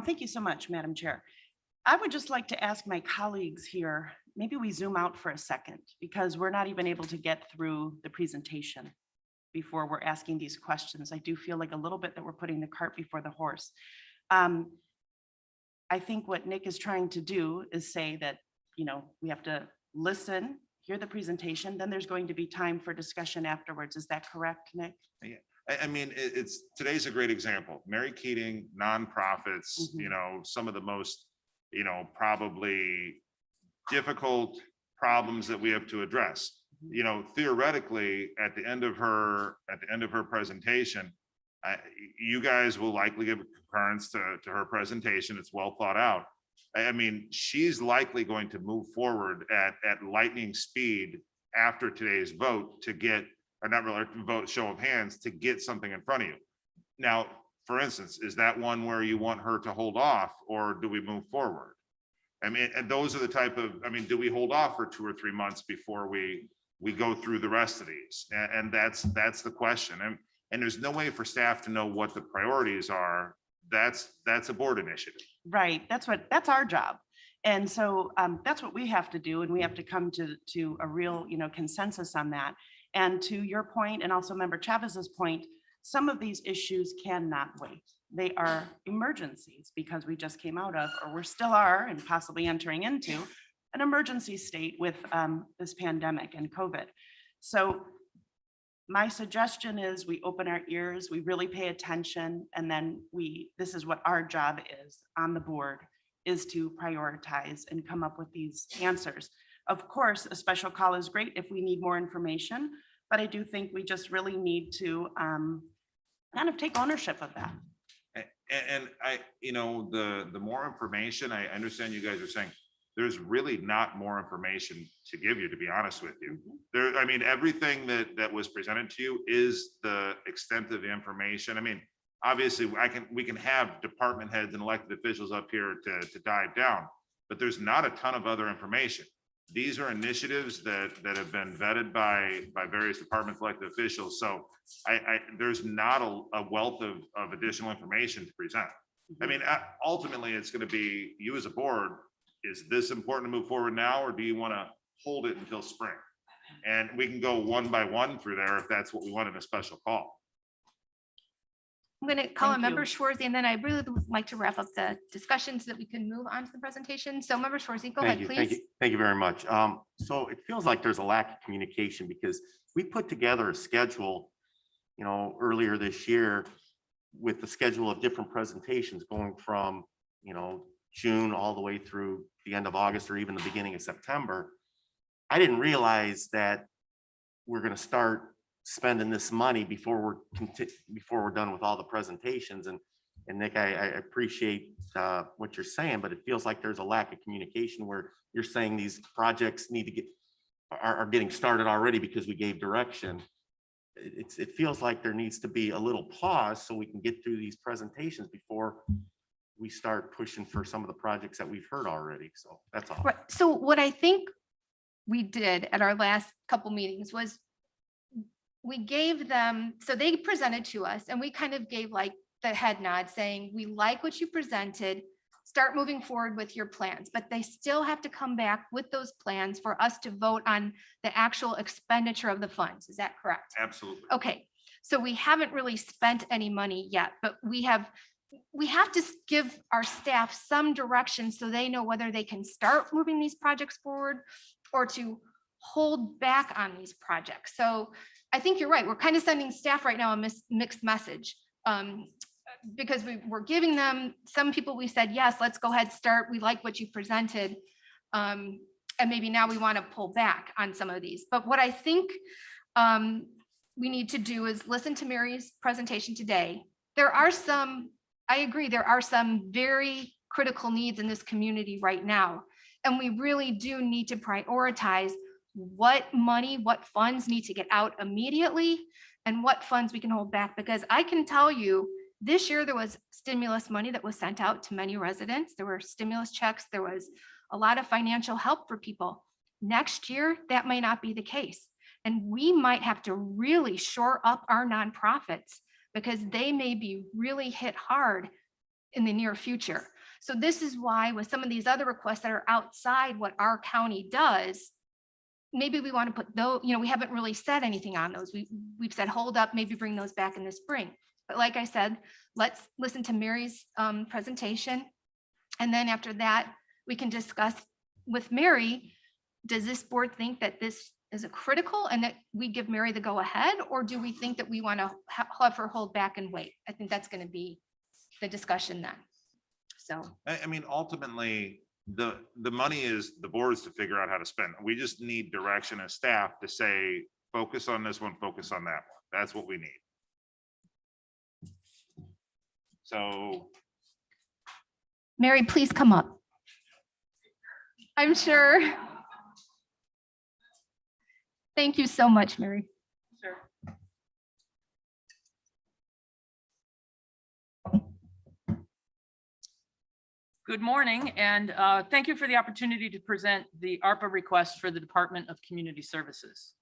Thank you so much, Madam Chair. I would just like to ask my colleagues here, maybe we zoom out for a second, because we're not even able to get through the presentation before we're asking these questions. I do feel like a little bit that we're putting the cart before the horse. I think what Nick is trying to do is say that, you know, we have to listen, hear the presentation, then there's going to be time for discussion afterwards. Is that correct, Nick? I mean, today's a great example. Mary Keating, nonprofits, Mhm. you know, some of the most, you know, probably difficult problems that we have to address. You know, theoretically, at the end of her presentation, you guys will likely give a concurrence to her presentation. It's well thought out. I mean, she's likely going to move forward at lightning speed after today's vote to get, or not really vote, show of hands, to get something in front of you. Now, for instance, is that one where you want her to hold off, or do we move forward? I mean, and those are the type of, I mean, do we hold off for 2 or 3 months before we go through the rest of these? And that's the question. And there's no way for staff to know what the priorities are. That's a board initiative. Right, that's our job. And so that's what we have to do, and we have to come to a real, you know, consensus on that. And to your point, and also Member Chavez's point, some of these issues cannot wait. They are emergencies because we just came out of, or we still are, and possibly entering into an emergency state with this pandemic and COVID. So my suggestion is we open our ears, we really pay attention, and then this is what our job is on the board, is to prioritize and come up with these answers. Of course, a special call is great if we need more information, but I do think we just really need to kind of take ownership of that. And I, you know, the more information, I understand you guys are saying, there's really not more information to give you, to be honest with you. There, I mean, everything that was presented to you is the extent of the information. I mean, obviously, we can have department heads and elected officials up here to dive down, but there's not a ton of other information. These are initiatives that have been vetted by various departments, elected officials. So there's not a wealth of additional information to present. I mean, ultimately, it's going to be you as a board. Is this important to move forward now, or do you want to hold it until spring? And we can go one by one through there if that's what we want in a special call. I'm going to call on Thank Member you. Schwarzy, and then I really would like to wrap up the discussion so that we can move on to the presentation. So Member Schwarzy, go ahead, Thank you, please. thank you very much. So it feels like there's a lack of communication because we put together a schedule, you know, earlier this year with the schedule of different presentations going from, you know, June all the way through the end of August or even the beginning of September. I didn't realize that we're going to start spending this money before we're done with all the presentations. And Nick, I appreciate what you're saying, but it feels like there's a lack of communication where you're saying these projects need to are getting started already because we gave direction. It feels like there needs to be a little pause so we can get through these presentations before we start pushing for some of the projects that we've heard already. So that's all. Right. So what I think we did at our last couple meetings was we gave them, so they presented to us and we kind of gave like the head nod saying, we like what you presented, start moving forward with your plans, but they still have to come back with those plans for us to vote on the actual expenditure of the funds. Is that correct? Absolutely. Okay, so we haven't really spent any money yet, but we have to give our staff some direction so they know whether they can start moving these projects forward or to hold back on these projects. So I think you're right. We're kind of sending staff right now a mixed message because we're giving them, some people we said, yes, let's go ahead, start. We like what you presented. And maybe now we want to pull back on some of these. But what I think we need to do is listen to Mary's presentation today. There are some, I agree, there are some very critical needs in this community right now. And we really do need to prioritize what money, what funds need to get out immediately and what funds we can hold back. Because I can tell you, this year there was stimulus money that was sent out to many residents. There were stimulus checks. There was a lot of financial help for people. Next year, that may not be the case. And we might have to really shore up our nonprofits because they may be really hit hard in the near future. So this is why with some of these other requests that are outside what our county does, maybe we want to put those, you know, we haven't really said anything on those. We've said, hold up, maybe bring those back in the spring. But like I said, let's listen to Mary's presentation. And then after that, we can discuss with Mary, does this board think that this is a critical and that we give Mary the go ahead? Or do we think that we want to have her hold back and wait? I think that's going to be the discussion then. So. I mean, ultimately, the money is the board's to figure out how to spend. We just need direction as staff to say, focus on this one, focus on that one. That's what we need. So. Mary, please come up. I'm sure. Thank you so much, Mary. Sure. Good morning, and thank you for the opportunity to present the ARPA request for the Department of Community Services.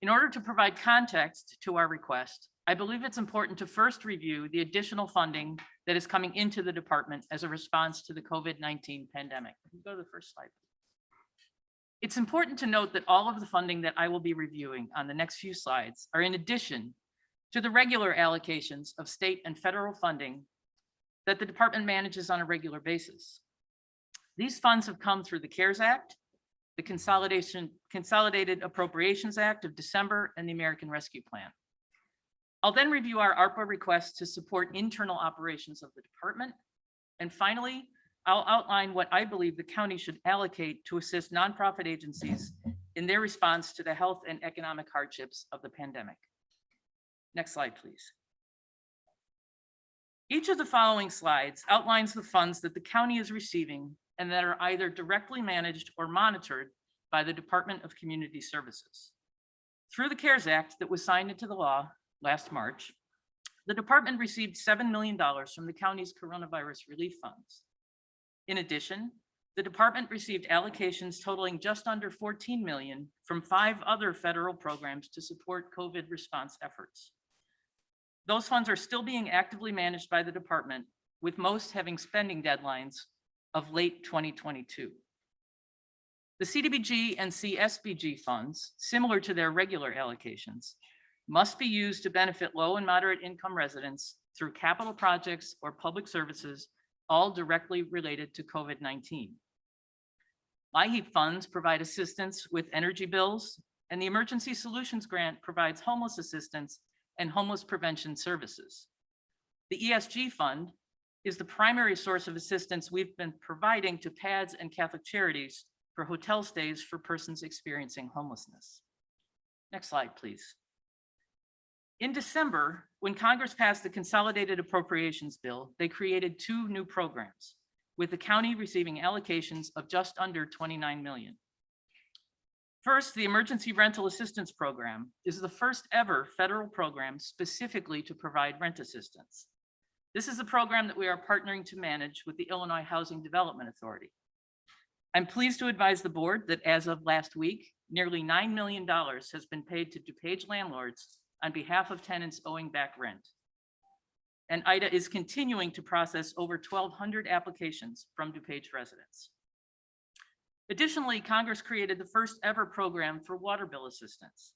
In order to provide context to our request, I believe it's important to first review the additional funding that is coming into the department as a response to the COVID-19 pandemic. Go to the first slide. It's important to note that all of the funding that I will be reviewing on the next few slides are in addition to the regular allocations of state and federal funding that the department manages on a regular basis. These funds have come through the CARES Act, the Consolidated Appropriations Act of December, and the American Rescue Plan. I'll then review our ARPA request to support internal operations of the department. And finally, I'll outline what I believe the county should allocate to assist nonprofit agencies in their response to the health and economic hardships of the pandemic. Next slide, please. Each of the following slides outlines the funds that the county is receiving and that are either directly managed or monitored by the Department of Community Services. Through the CARES Act that was signed into the law last March, the department received $7 million from the county's coronavirus relief funds. In addition, the department received allocations totaling just under $14 million from 5 other federal programs to support COVID response efforts. Those funds are still being actively managed by the department, with most having spending deadlines of late 2022. The CDBG and CSBG funds, similar to their regular allocations, must be used to benefit low and moderate income residents through capital projects or public services, all directly related to COVID-19. LIHEAP funds provide assistance with energy bills, and the Emergency Solutions Grant provides homeless assistance and homeless prevention services. The ESG fund is the primary source of assistance we've been providing to PADS and Catholic Charities for hotel stays for persons experiencing homelessness. Next slide, please. In December, when Congress passed the Consolidated Appropriations Bill, they created 2 new programs, with the county receiving allocations of just under $29 million. First, the Emergency Rental Assistance Program is the first ever federal program specifically to provide rent assistance. This is a program that we are partnering to manage with the Illinois Housing Development Authority. I'm pleased to advise the board that as of last week, nearly $9 million has been paid to DuPage landlords on behalf of tenants owing back rent. And IDA is continuing to process over 1,200 applications from DuPage residents. Additionally, Congress created the first ever program for water bill assistance.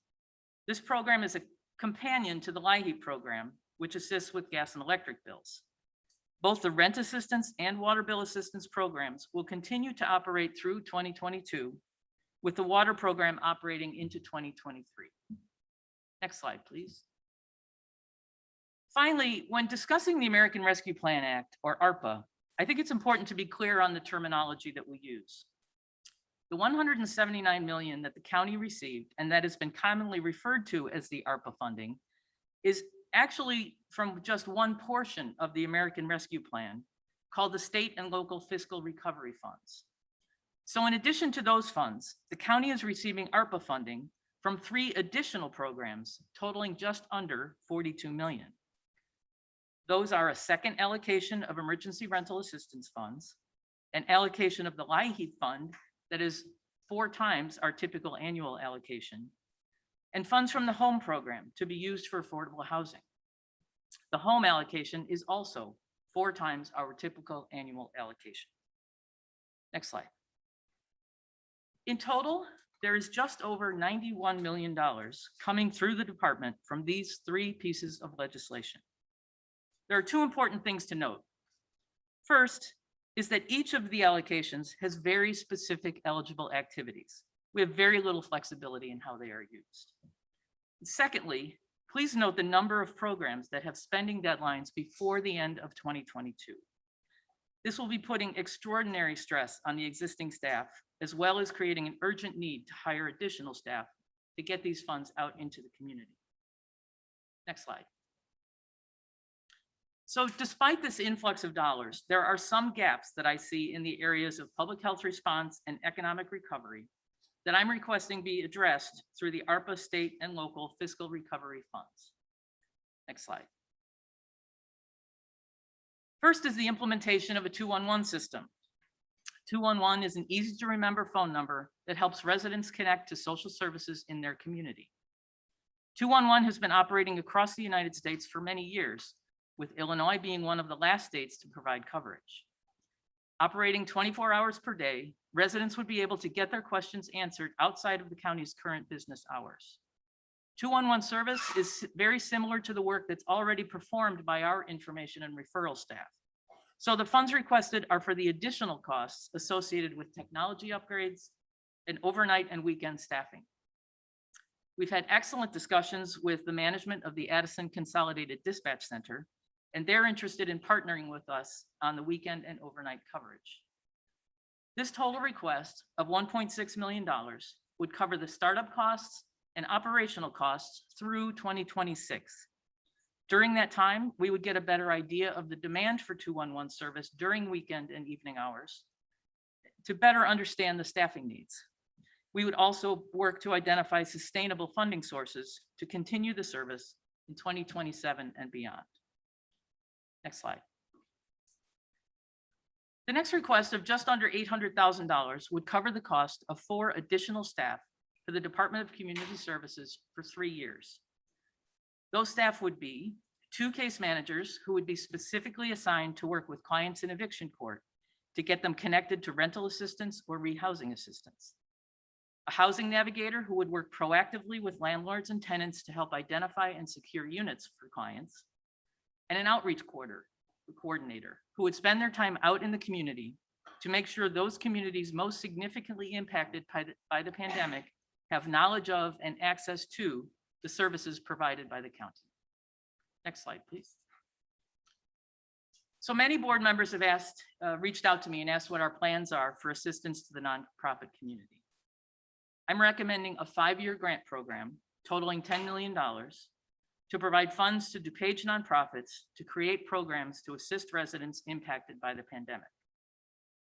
This program is a companion to the LIHEAP program, which assists with gas and electric bills. Both the rent assistance and water bill assistance programs will continue to operate through 2022, with the water program operating into 2023. Next slide, please. Finally, when discussing the American Rescue Plan Act, or ARPA, I think it's important to be clear on the terminology that we use. The $179 million that the county received, and that has been commonly referred to as the ARPA funding, is actually from just one portion of the American Rescue Plan, called the State and Local Fiscal Recovery Funds. So in addition to those funds, the county is receiving ARPA funding from 3 additional programs totaling just under $42 million. Those are a second allocation of emergency rental assistance funds, an allocation of the LIHEAP fund that is 4 times our typical annual allocation, and funds from the home program to be used for affordable housing. The home allocation is also 4 times our typical annual allocation. Next slide. In total, there is just over $91 million coming through the department from these 3 pieces of legislation. There are 2 important things to note. First is that each of the allocations has very specific eligible activities. We have very little flexibility in how they are used. Secondly, please note the number of programs that have spending deadlines before the end of 2022. This will be putting extraordinary stress on the existing staff, as well as creating an urgent need to hire additional staff to get these funds out into the community. Next slide. So despite this influx of dollars, there are some gaps that I see in the areas of public health response and economic recovery that I'm requesting be addressed through the ARPA state and local fiscal recovery funds. Next slide. First is the implementation of a 211 system. 211 is an easy to remember phone number that helps residents connect to social services in their community. 211 has been operating across the United States for many years, with Illinois being one of the last states to provide coverage. Operating 24 hours per day, residents would be able to get their questions answered outside of the county's current business hours. 211 service is very similar to the work that's already performed by our information and referral staff. So the funds requested are for the additional costs associated with technology upgrades and overnight and weekend staffing. We've had excellent discussions with the management of the Addison Consolidated Dispatch Center, and they're interested in partnering with us on the weekend and overnight coverage. This total request of $1.6 million would cover the startup costs and operational costs through 2026. During that time, we would get a better idea of the demand for 211 service during weekend and evening hours. to better understand the staffing needs. We would also work to identify sustainable funding sources to continue the service in 2027 and beyond. Next slide. The next request of just under $800,000 would cover the cost of 4 additional staff for the Department of Community Services for 3 years. Those staff would be 2 case managers who would be specifically assigned to work with clients in eviction court to get them connected to rental assistance or rehousing assistance. A housing navigator who would work proactively with landlords and tenants to help identify and secure units for clients, and an outreach coordinator who would spend their time out in the community to make sure those communities most significantly impacted by the pandemic have knowledge of and access to the services provided by the county. Next slide, please. So many board members have reached out to me and asked what our plans are for assistance to the nonprofit community. I'm recommending a 5-year grant program totaling $10 million to provide funds to DuPage nonprofits to create programs to assist residents impacted by the pandemic.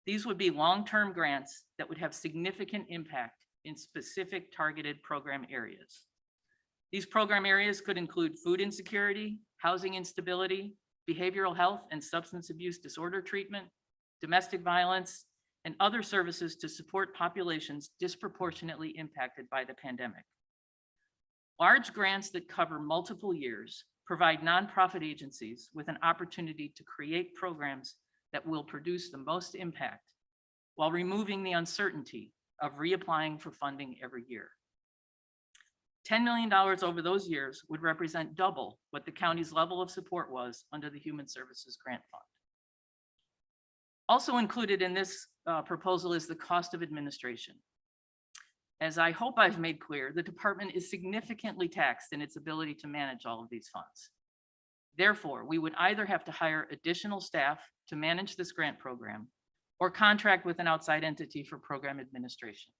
These would be long-term grants that would have significant impact in specific targeted program areas. These program areas could include food insecurity, housing instability, behavioral health and substance abuse disorder treatment, domestic violence, and other services to support populations disproportionately impacted by the pandemic. Large grants that cover multiple years provide nonprofit agencies with an opportunity to create programs that will produce the most impact while removing the uncertainty of reapplying for funding every year. $10 million over those years would represent double what the county's level of support was under the Human Services Grant Fund. Also included in this proposal is the cost of administration. As I hope I've made clear, the department is significantly taxed in its ability to manage all of these funds. Therefore, we would either have to hire additional staff to manage this grant program or contract with an outside entity for program administration.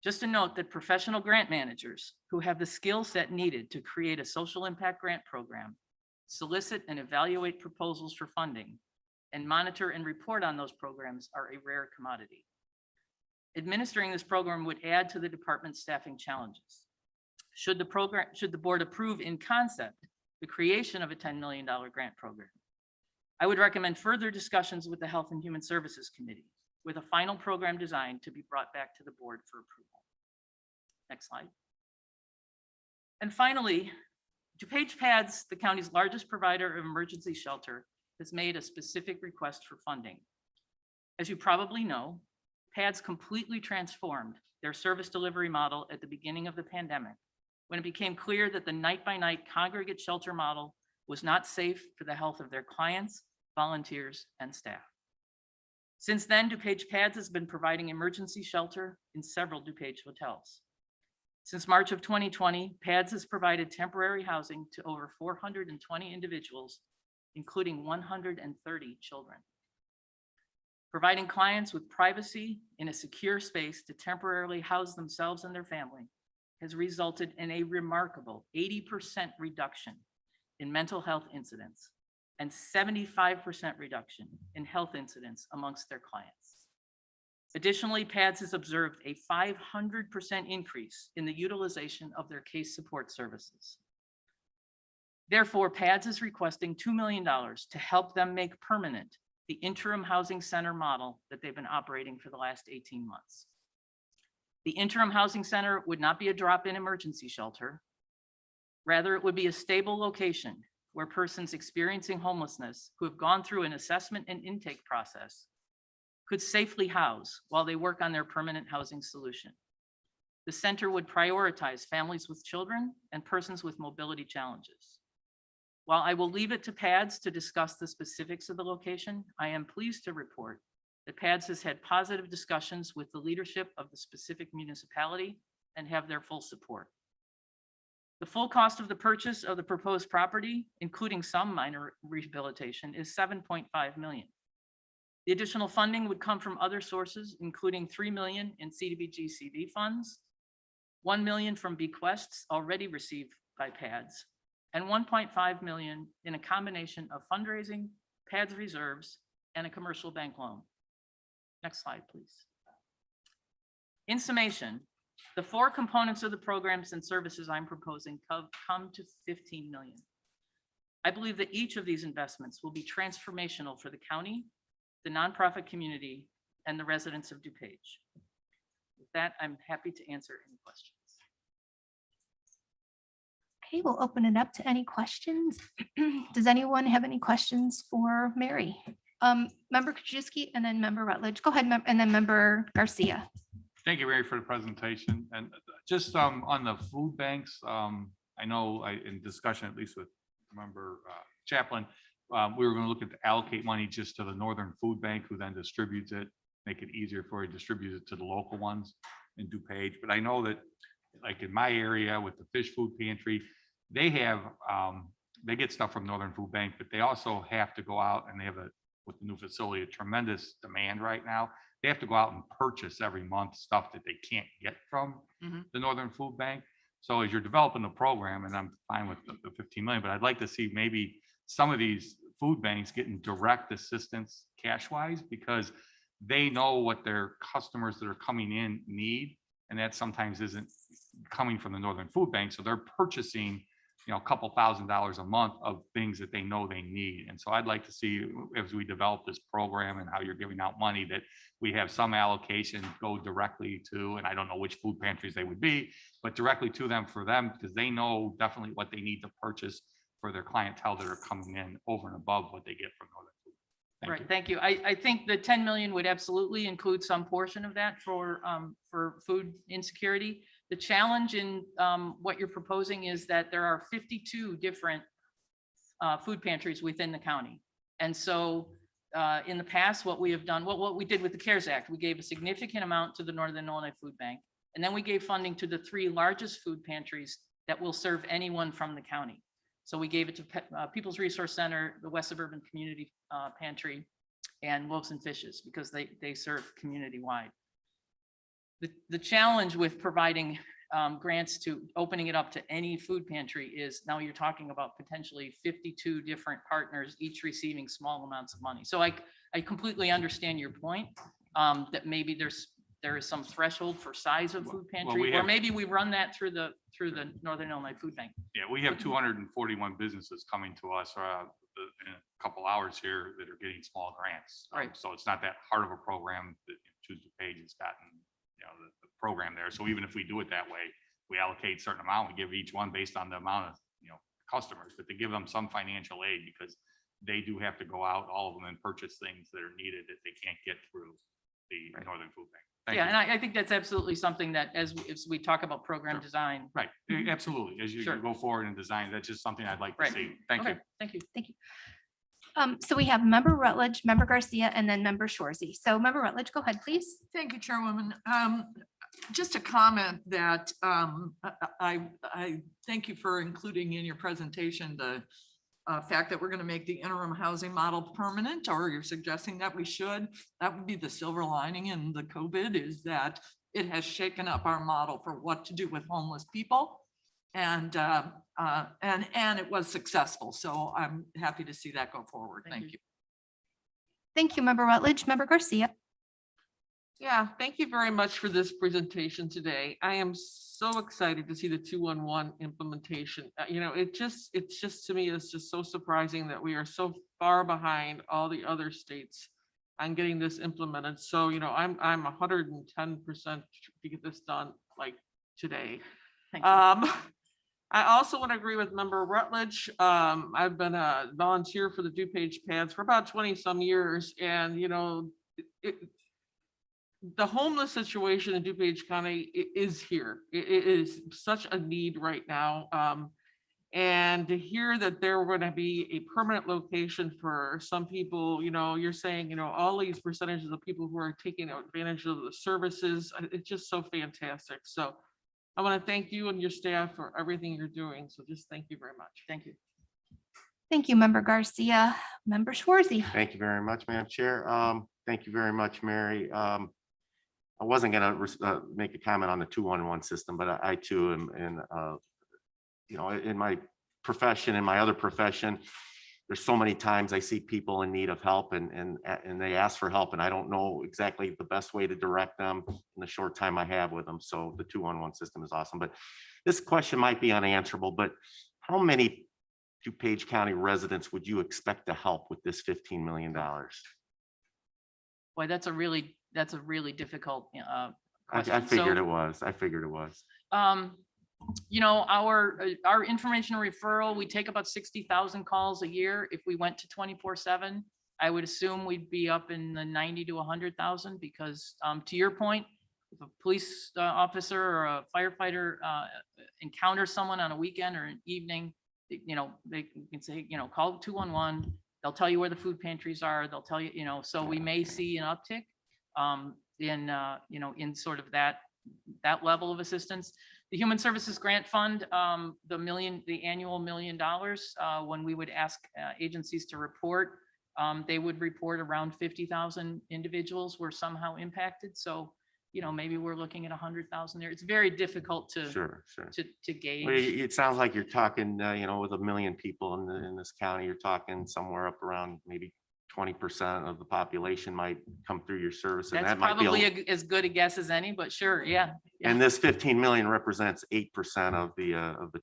Just a note that professional grant managers who have the skill set needed to create a social impact grant program, solicit and evaluate proposals for funding, and monitor and report on those programs are a rare commodity. Administering this program would add to the department's staffing challenges. Should the board approve in concept the creation of a $10 million grant program, I would recommend further discussions with the Health and Human Services Committee with a final program design to be brought back to the board for approval. Next slide. And finally, DuPage PADS, the county's largest provider of emergency shelter, has made a specific request for funding. As you probably know, PADS completely transformed their service delivery model at the beginning of the pandemic when it became clear that the night-by-night congregate shelter model was not safe for the health of their clients, volunteers, and staff. Since then, DuPage PADS has been providing emergency shelter in several DuPage hotels. Since March of 2020, PADS has provided temporary housing to over 420 individuals, including 130 children. Providing clients with privacy in a secure space to temporarily house themselves and their family has resulted in a remarkable 80% reduction in mental health incidents and 75% reduction in health incidents amongst their clients. Additionally, PADS has observed a 500% increase in the utilization of their case support services. Therefore, PADS is requesting $2 million to help them make permanent the interim housing center model that they've been operating for the last 18 months. The interim housing center would not be a drop-in emergency shelter. Rather, it would be a stable location where persons experiencing homelessness who have gone through an assessment and intake process could safely house while they work on their permanent housing solution. The center would prioritize families with children and persons with mobility challenges. While I will leave it to PADS to discuss the specifics of the location, I am pleased to report that PADS has had positive discussions with the leadership of the specific municipality and have their full support. The full cost of the purchase of the proposed property, including some minor rehabilitation, is $7.5 million. The additional funding would come from other sources, including $3 million in CDBG-CD funds, $1 million from bequests already received by PADS, and $1.5 million in a combination of fundraising, PADS reserves, and a commercial bank loan. Next slide, please. In summation, the four components of the programs and services I'm proposing come to 15 million. I believe that each of these investments will be transformational for the county, the nonprofit community, and the residents of DuPage. With that, I'm happy to answer any questions. Okay, we'll open it up to any questions. Does anyone have any questions for Mary? Member Krajewski and then Member Rutledge. Go ahead, and then Member Garcia. Thank you, Mary, for the presentation. And just on the food banks, I know in discussion, at least with Member Chaplin, we were going to look at to allocate money just to the Northern Food Bank, who then distributes it, make it easier for you to distribute it to the local ones in DuPage. But I know that, like in my area with the fish food pantry, they have they get stuff from Northern Food Bank, but they also have to go out and they have with the new facility, a tremendous demand right now. They have to go out and purchase every month stuff that they can't get from the Northern Food Bank. So as you're developing the program, and I'm fine with the 15 million, but I'd like to see maybe some of these food banks getting direct assistance cash wise, because they know what their customers that are coming in need. And that sometimes isn't coming from the Northern Food Bank. So they're purchasing, a couple $1,000s a month of things that they know they need. And so I'd like to see, as we develop this program and how you're giving out money, that we have some allocation go directly to, and I don't know which food pantries they would be, but directly to them for them, because they know definitely what they need to purchase for their clientele that are coming in over and above what they get from Northern Food. Thank Right, you. thank you. I think the 10 million would absolutely include some portion of that for food insecurity. The challenge in what you're proposing is that there are 52 different food pantries within the county. And so in the past, what we have done, what we did with the CARES Act, we gave a significant amount to the Northern Illinois Food Bank. And then we gave funding to the 3 largest food pantries that will serve anyone from the county. So we gave it to People's Resource Center, the West Suburban Community Pantry, and Wolves and Fishes, because they serve community-wide. The challenge with providing grants to opening it up to any food pantry is now you're talking about potentially 52 different partners, each receiving small amounts of money. So I completely understand your point, that maybe there is some threshold for size of food pantry, or maybe we run that through the Northern Illinois Food Bank. Yeah, we have 241 businesses coming to us in a couple hours here that are getting small grants. Right. So it's not that hard of a program that Choose DuPage has gotten, the program there. So even if we do it that way, we allocate a certain amount, we give each one based on the amount of, customers, but to give them some financial aid, because they do have to go out, all of them, and purchase things that are needed that they can't get through the Northern Food Bank. Thank Yeah, you. and I think that's absolutely something that as we talk about program Sure. design. Right, absolutely. As you Sure. go forward in design, that's just something I'd like to Right. see. Thank you. Okay, thank you. Thank you. So we have Member Rutledge, Member Garcia, and then Member Shorzy. So Member Rutledge, go ahead, please. Thank you, Chairwoman. Just a comment that I thank you for including in your presentation the fact that we're going to make the interim housing model permanent, or you're suggesting that we should. That would be the silver lining in the COVID, is that it has shaken up our model for what to do with homeless people. And it was successful. So I'm happy to see that go forward. Thank you. Thank you, Member Rutledge. Member Garcia. Yeah, thank you very much for this presentation today. I am so excited to see the 211 implementation. It's just to me, it's just so surprising that we are so far behind all the other states on getting this implemented. So, I'm 110% to get this done like today. Thank you. I also want to agree with Member Rutledge. I've been a volunteer for the DuPage Paths for about 20 some years, and the homeless situation in DuPage County is here. It is such a need right now. And to hear that there were going to be a permanent location for some people, you're saying, all these percentages of people who are taking advantage of the services, it's just so fantastic. So I want to thank you and your staff for everything you're doing. So just thank you very much. Thank you. Thank you, Member Garcia. Member Shorzy. Thank you very much, Madam Chair. Thank you very much, Mary. I wasn't going to make a comment on the 211 system, but I too am in my profession, in my other profession, there's so many times I see people in need of help and they ask for help and I don't know exactly the best way to direct them in the short time I have with them. So the 211 system is awesome, but this question might be unanswerable, but how many DuPage County residents would you expect to help with this $15 million? Boy, that's a really difficult I question. figured So, it was. I figured it was. you know, our information referral, we take about 60,000 calls a year. If we went to 24/7, I would assume we'd be up in the 90 to 100,000 because, to your point, if a police officer or a firefighter encounters someone on a weekend or an evening, you know, they can say, you know, call 211. They'll tell you where the food pantries are. They'll tell you, you know, so we may see an uptick in, you know, in sort of that level of assistance. The Human Services Grant Fund, the annual $1 million, when we would ask agencies to report, they would report around 50,000 individuals were somehow impacted. So, you know, maybe we're looking at 100,000 there. It's very difficult to Sure. to gauge. Well, it sounds like you're talking, you know, with 1 million people in this county, you're talking somewhere up around maybe 20% of the population might come through your service. And That's that might be, probably as good a guess as any, but sure, yeah. and this 15 million represents 8% of the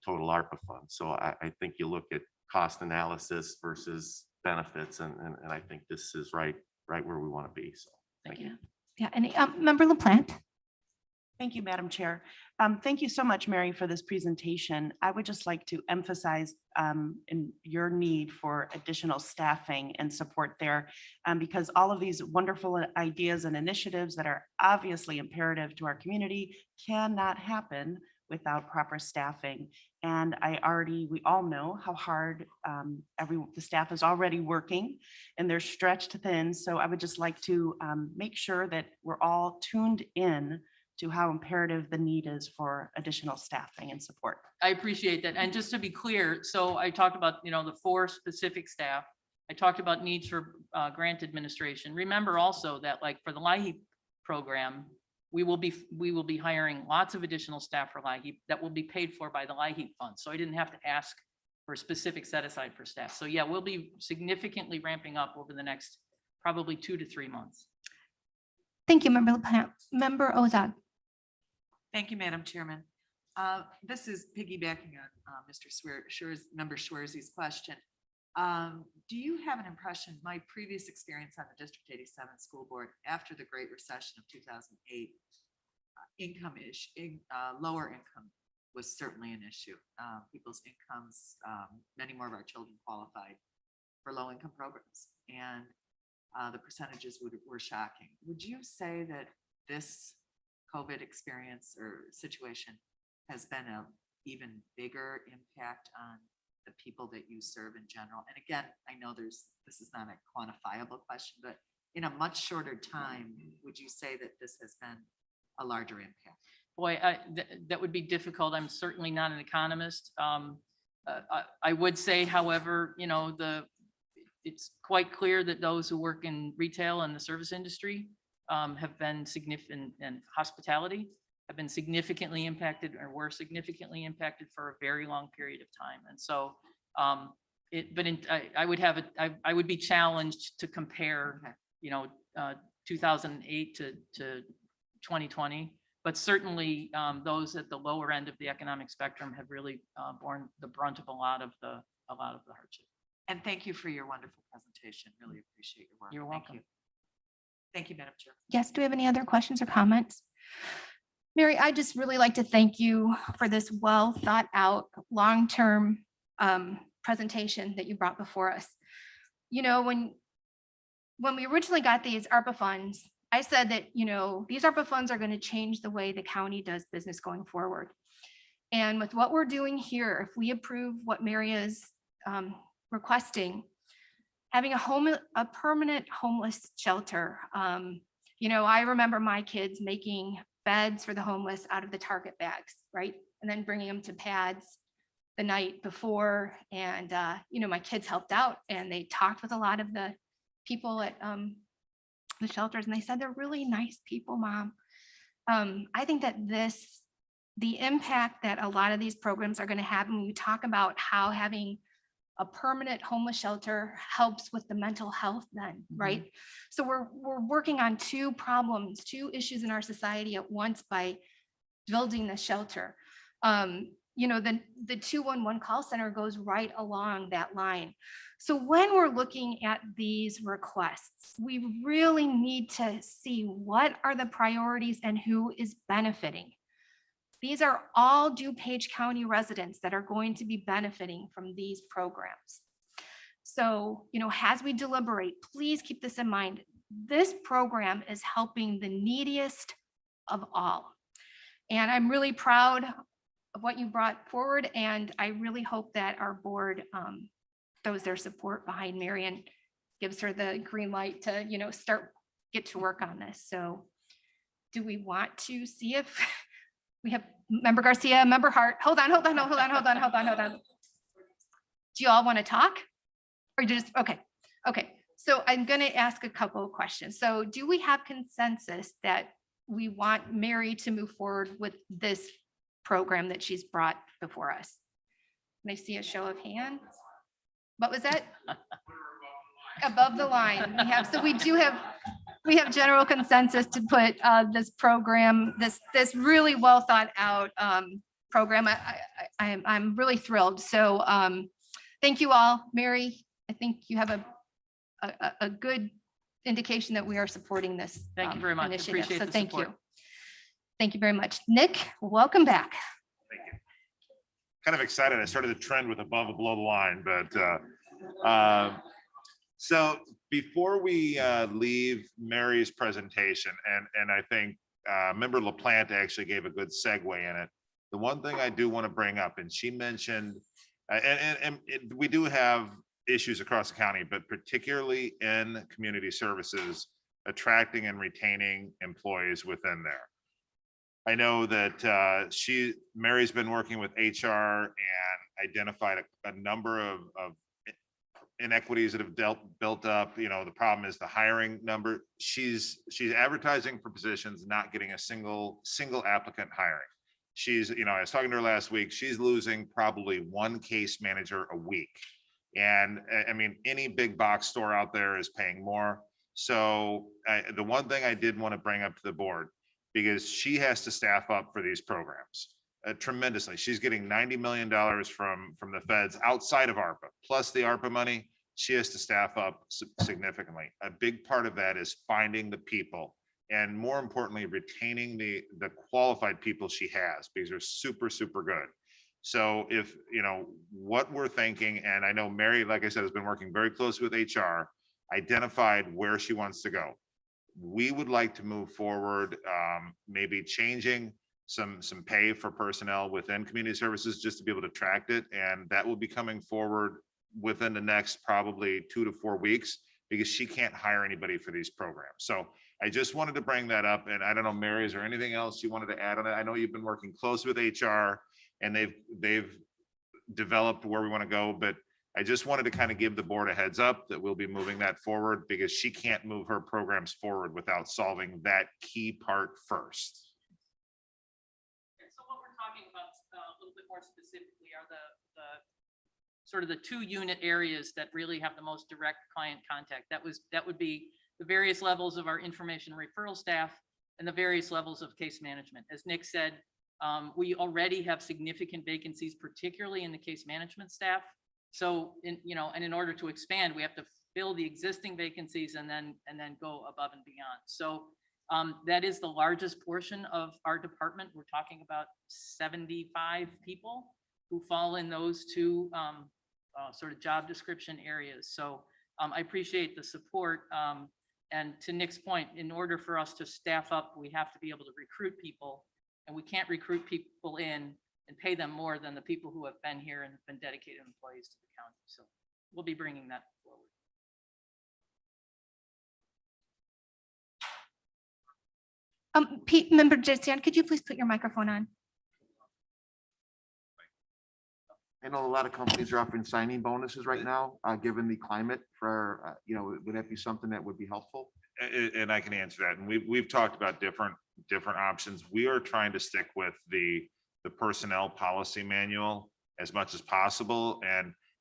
total ARPA fund. So I think you look at cost analysis versus benefits, and I think this is right where we want to be. So thank you. Yeah, and Member LaPlante. Thank you, Madam Chair. Thank you so much, Mary, for this presentation. I would just like to emphasize in your need for additional staffing and support there, because all of these wonderful ideas and initiatives that are obviously imperative to our community cannot happen without proper staffing. And we all know how hard the staff is already working and they're stretched thin. So I would just like to make sure that we're all tuned in to how imperative the need is for additional staffing and support. I appreciate that. And just to be clear, so I talked about, you know, the 4 specific staff. I talked about needs for grant administration. Remember also that, like, for the LIHEAP program, we will be hiring lots of additional staff for LIHEAP that will be paid for by the LIHEAP fund. So I didn't have to ask for a specific set aside for staff. So yeah, we'll be significantly ramping up over the next probably 2 to 3 months. Thank you, Member LaPlante. Member Ozog. Thank you, Madam Chairman. This is piggybacking on Member Schwerz's question. Do you have an impression, my previous experience on the District 87 School Board after the Great Recession of 2008, lower income was certainly an issue. People's incomes, many more of our children qualified for low income programs, and the percentages were shocking. Would you say that this COVID experience or situation has been an even bigger impact on the people that you serve in general? And again, I know this is not a quantifiable question, but in a much shorter time, would you say that this has been a larger impact? Boy, that would be difficult. I'm certainly not an economist. I would say, however, you know, it's quite clear that those who work in retail and the service industry have been significant, and hospitality have been significantly impacted or were significantly impacted for a very long period of time. And so I would be challenged to compare, you know, 2008 to 2020, but certainly those at the lower end of the economic spectrum have really borne the brunt of a lot of the hardship. And thank you for your wonderful presentation. Really appreciate your work. You're welcome. Thank you. Thank you, Madam Chair. Yes, do we have any other questions or comments? Mary, I just really like to thank you for this well thought out, long-term presentation that you brought before us. You know, when we originally got these ARPA funds, I said that, you know, these ARPA funds are going to change the way the county does business going forward. And with what we're doing here, if we approve what Mary is requesting, having a permanent homeless shelter. You know, I remember my kids making beds for the homeless out of the Target bags, right? And then bringing them to pads the night before. And, you know, my kids helped out and they talked with a lot of the people at the shelters, and they said they're really nice people, Mom. I think that the impact that a lot of these programs are going to have, when we talk about how having a permanent homeless shelter helps with the mental health then, right? So we're working on two problems, two issues in our society at once by building the shelter. The 211 call center goes right along that line. So when we're looking at these requests, we really need to see what are the priorities and who is benefiting. These are all DuPage County residents that are going to be benefiting from these programs. So, as we deliberate, please keep this in mind. This program is helping the neediest of all. And I'm really proud of what you brought forward, and I really hope that our board throws their support behind Mary and gives her the green light to, get to work on this. So do we want to see if we have Member Garcia, Member Hart? Hold on. Do you all want to talk? Or just, okay. So I'm going to ask a couple of questions. So do we have consensus that we want Mary to move forward with this program that she's brought before us? Can I see a show of hands? What was that? Above the line. We have general consensus to put this program, this really well thought out program. I'm really thrilled. So thank you all. Mary, I think you have a good indication that we are supporting this. Thank you very much. Initiative. Appreciate So the thank support. you. Thank you very much. Nick, welcome back. Thank you. Kind of excited. I started the trend with above and below the line, but so before we leave Mary's presentation, and I think Member LaPlante actually gave a good segue in it. The one thing I do want to bring up, and she mentioned, we do have issues across the county, but particularly in community services, attracting and retaining employees within there. I know that Mary's been working with HR and identified a number of inequities that have built up. The problem is the hiring number. She's advertising for positions, not getting a single applicant hiring. I was talking to her last week, she's losing probably one case manager a week. And I mean, any big box store out there is paying more. So the one thing I did want to bring up to the board, because she has to staff up for these programs tremendously. She's getting $90 million from the feds outside of ARPA, plus the ARPA money. She has to staff up significantly. A big part of that is finding the people, and more importantly, retaining the qualified people she has, because they're super, super good. So if, what we're thinking, and I know Mary, like I said, has been working very closely with HR, identified where she wants to go. We would like to move forward, maybe changing some pay for personnel within community services just to be able to track it. And that will be coming forward within the next probably 2 to 4 weeks, because she can't hire anybody for these programs. So I just wanted to bring that up. And I don't know, Mary, is there anything else you wanted to add on it? I know you've been working close with HR and they've developed where we want to go, but I just wanted to kind of give the board a heads up that we'll be moving that forward, because she can't move her programs forward without solving that key part first. So what we're talking about a little bit more specifically are the sort of the 2 unit areas that really have the most direct client contact. That would be the various levels of our information referral staff and the various levels of case management. As Nick said, we already have significant vacancies, particularly in the case management staff. So in order to expand, we have to fill the existing vacancies and then go above and beyond. So that is the largest portion of our department. We're talking about 75 people who fall in those 2 sort of job description areas. So I appreciate the support. And to Nick's point, in order for us to staff up, we have to be able to recruit people, and we can't recruit people in and pay them more than the people who have been here and have been dedicated employees to the county. So we'll be bringing that forward. Pete, Member Jessian, could you please put your microphone on? I know a lot of companies are offering signing bonuses right now, given the climate for, would that be something that would be helpful? And I can answer that. And we've talked about different options. We are trying to stick with the personnel policy manual as much as possible.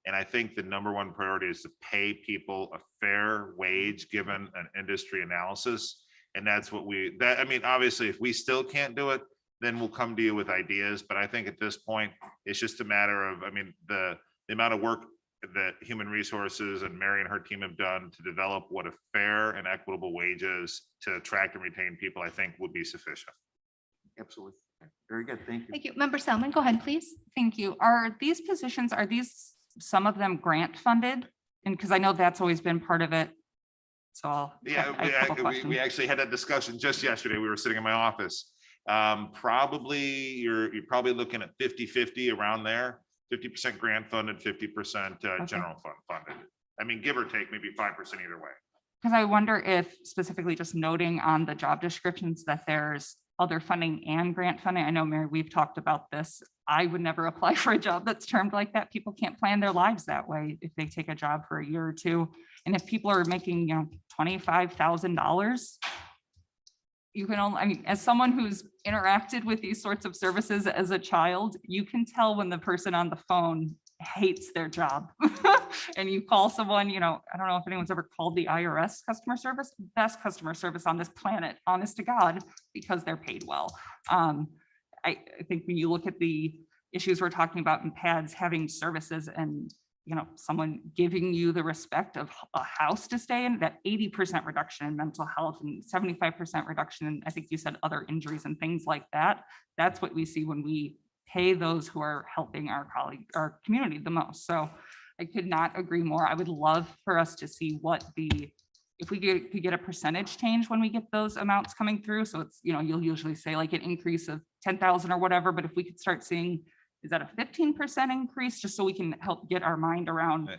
And I think the number one priority is to pay people a fair wage, given an industry analysis. And that's what I mean, obviously, if we still can't do it, then we'll come to you with ideas. But I think at this point, it's just a matter of, I mean, the amount of work that Human Resources and Mary and her team have done to develop what a fair and equitable wage is to attract and retain people, I think would be sufficient. Absolutely. Very good. Thank you. Thank you. Member Selman, go ahead, please. Thank you. Are these positions, are these some of them grant funded? And because I know that's always been part of it. So Yeah, I have a couple we questions. actually had that discussion just yesterday. We were sitting in my office. Probably, you're probably looking at 50-50 around there, 50% grant funded, 50% general fund funded. I mean, give or take, maybe 5% either way. Because I wonder if specifically just noting on the job descriptions that there's other funding and grant funding. I know, Mary, we've talked about this. I would never apply for a job that's termed like that. People can't plan their lives that way if they take a job for a year or two. And if people are making, $25,000, you can only, I mean, as someone who's interacted with these sorts of services as a child, you can tell when the person on the phone hates their job. And you call someone, I don't know if anyone's ever called the IRS customer service, best customer service on this planet, honest to God, because they're paid well. I think when you look at the issues we're talking about in PADS, having services and, someone giving you the respect of a house to stay in, that 80% reduction in mental health and 75% reduction in, I think you said, other injuries and things like that. That's what we see when we pay those who are helping our our community the most. So I could not agree more. I would love for us to see if we could get a percentage change when we get those amounts coming through. So it's, you'll usually say like an increase of 10,000 or whatever, but if we could start seeing, is that a 15% increase, just so we can help get our mind around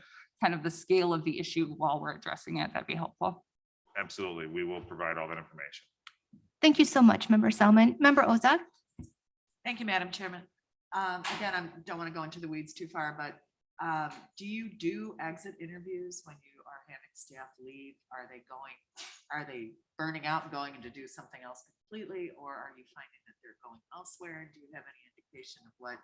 kind of the scale of the issue while we're addressing it, that'd be helpful. Absolutely. We will provide all that information. Thank you so much, Member Selman. Member Ozak? Thank you, Madam Chairman. Again, I don't want to go into the weeds too far, but do you do exit interviews when you are having staff leave? Are they burning out and going to do something else completely, or are you finding that they're going elsewhere? Do you have any indication of what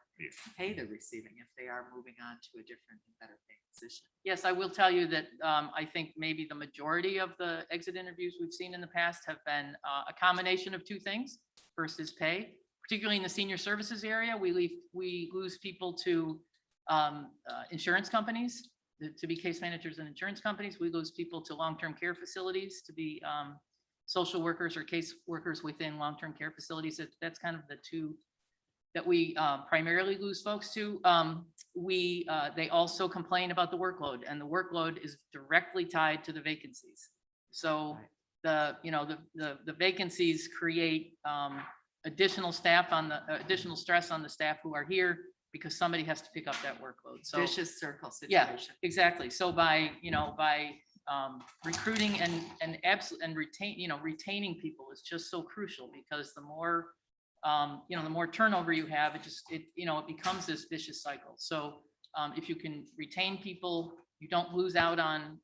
pay they're receiving if they are moving on to a different and better paying position? Yes, I will tell you that I think maybe the majority of the exit interviews we've seen in the past have been a combination of two things. First is pay, particularly in the senior services area. We lose people to insurance companies to be case managers in insurance companies. We lose people to long-term care facilities to be social workers or case workers within long-term care facilities. That's kind of the two that we primarily lose folks to. They also complain about the workload, and the workload is directly tied to the vacancies. So the vacancies create additional stress on the staff who are here, because somebody has to pick up that workload. So Vicious circle yeah, situation. exactly. So by recruiting and retaining people is just so crucial, because the more the more turnover you have, it becomes this vicious cycle. So if you can retain people, you don't lose out on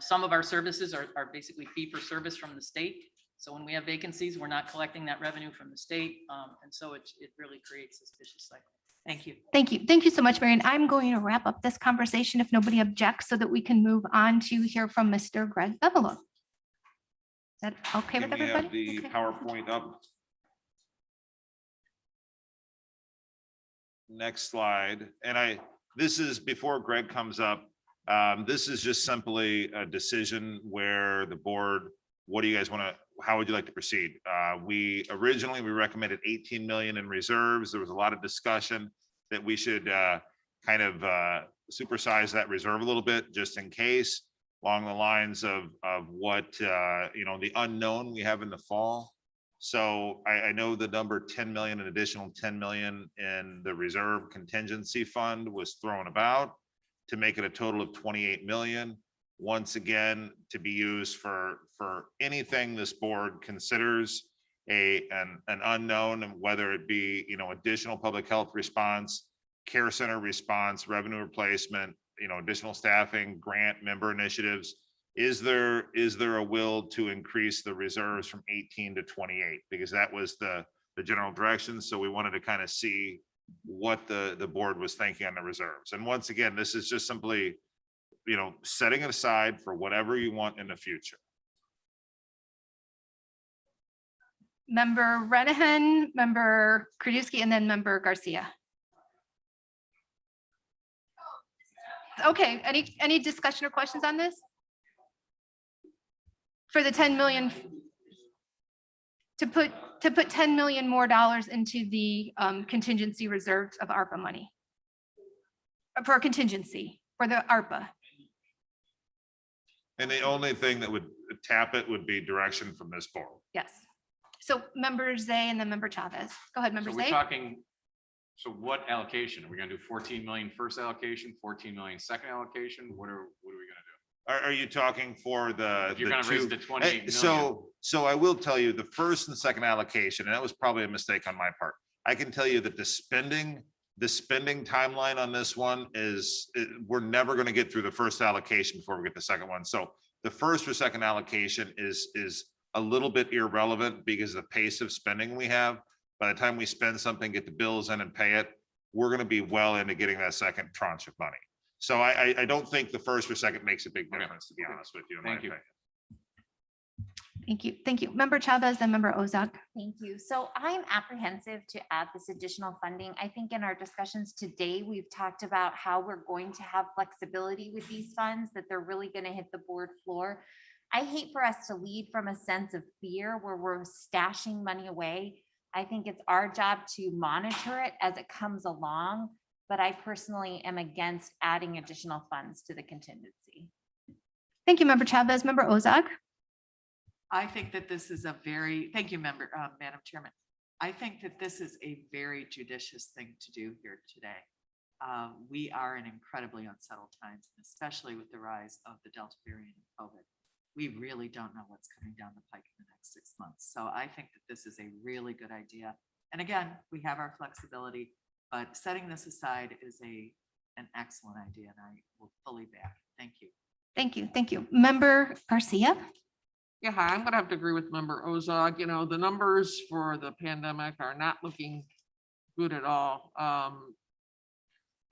some of our services are basically fee for service from the state. So when we have vacancies, we're not collecting that revenue from the state. And so it really creates this vicious cycle. Thank you. Thank you. Thank you so much, Marion. I'm going to wrap up this conversation if nobody objects, so that we can move on to hear from Mr. Greg Bevelow. Is that okay with Can we have everybody? the Okay. PowerPoint up? Next slide. And this is before Greg comes up. This is just simply a decision where the board, what do you guys want to, how would you like to proceed? We recommended 18 million in reserves. There was a lot of discussion that we should kind of supersize that reserve a little bit, just in case, along the lines of what the unknown we have in the fall. So I know the number 10 million, an additional 10 million in the reserve contingency fund was thrown about to make it a total of 28 million. Once again, to be used for anything this board considers an unknown, and whether it be, additional public health response, care center response, revenue replacement, additional staffing, grant member initiatives. Is there a will to increase the reserves from 18 to 28? Because that was the general direction. So we wanted to kind of see what the board was thinking on the reserves. And once again, this is just simply, setting it aside for whatever you want in the future. Member Renahan, member Krajewski, and then member Garcia. Okay, any discussion or questions on this? For the 10 million, to put 10 million more dollars into the contingency reserves of ARPA money. For a contingency, for the ARPA. And the only thing that would tap it would be direction from this board. Yes. So member Zay and then member Chavez. Go ahead, member So we're Zay. talking, so what allocation? Are we gonna do 14 million first allocation, 14 million second allocation? What are we gonna do? Are you talking for the? If you're the gonna raise two- the 28 million. So I will tell you, the first and second allocation, and that was probably a mistake on my part. I can tell you that the spending timeline on this one is, we're never gonna get through the first allocation before we get the second one. So the first or second allocation is a little bit irrelevant because of the pace of spending we have. By the time we spend something, get the bills in and pay it, we're gonna be well into getting that second tranche of money. So I don't think the first or second makes a big difference, to be honest with you. in my Thank you. opinion. Thank you. Thank you. Member Chavez and member Ozak. Thank you. So I'm apprehensive to add this additional funding. I think in our discussions today, we've talked about how we're going to have flexibility with these funds, that they're really going to hit the board floor. I hate for us to lead from a sense of fear where we're stashing money away. I think it's our job to monitor it as it comes along, but I personally am against adding additional funds to the contingency. Thank you, member Chavez. Member Ozak. I think that this is thank you, Madam Chairman. I think that this is a very judicious thing to do here today. We are in incredibly unsettled times, especially with the rise of the Delta variant of COVID. We really don't know what's coming down the pike in the next 6 months. So I think that this is a really good idea. And again, we have our flexibility, but setting this aside is an excellent idea, and I will fully back. Thank you. Thank you. Thank you. Member Garcia. Yeah, hi, I'm gonna have to agree with member Ozog. The numbers for the pandemic are not looking good at all.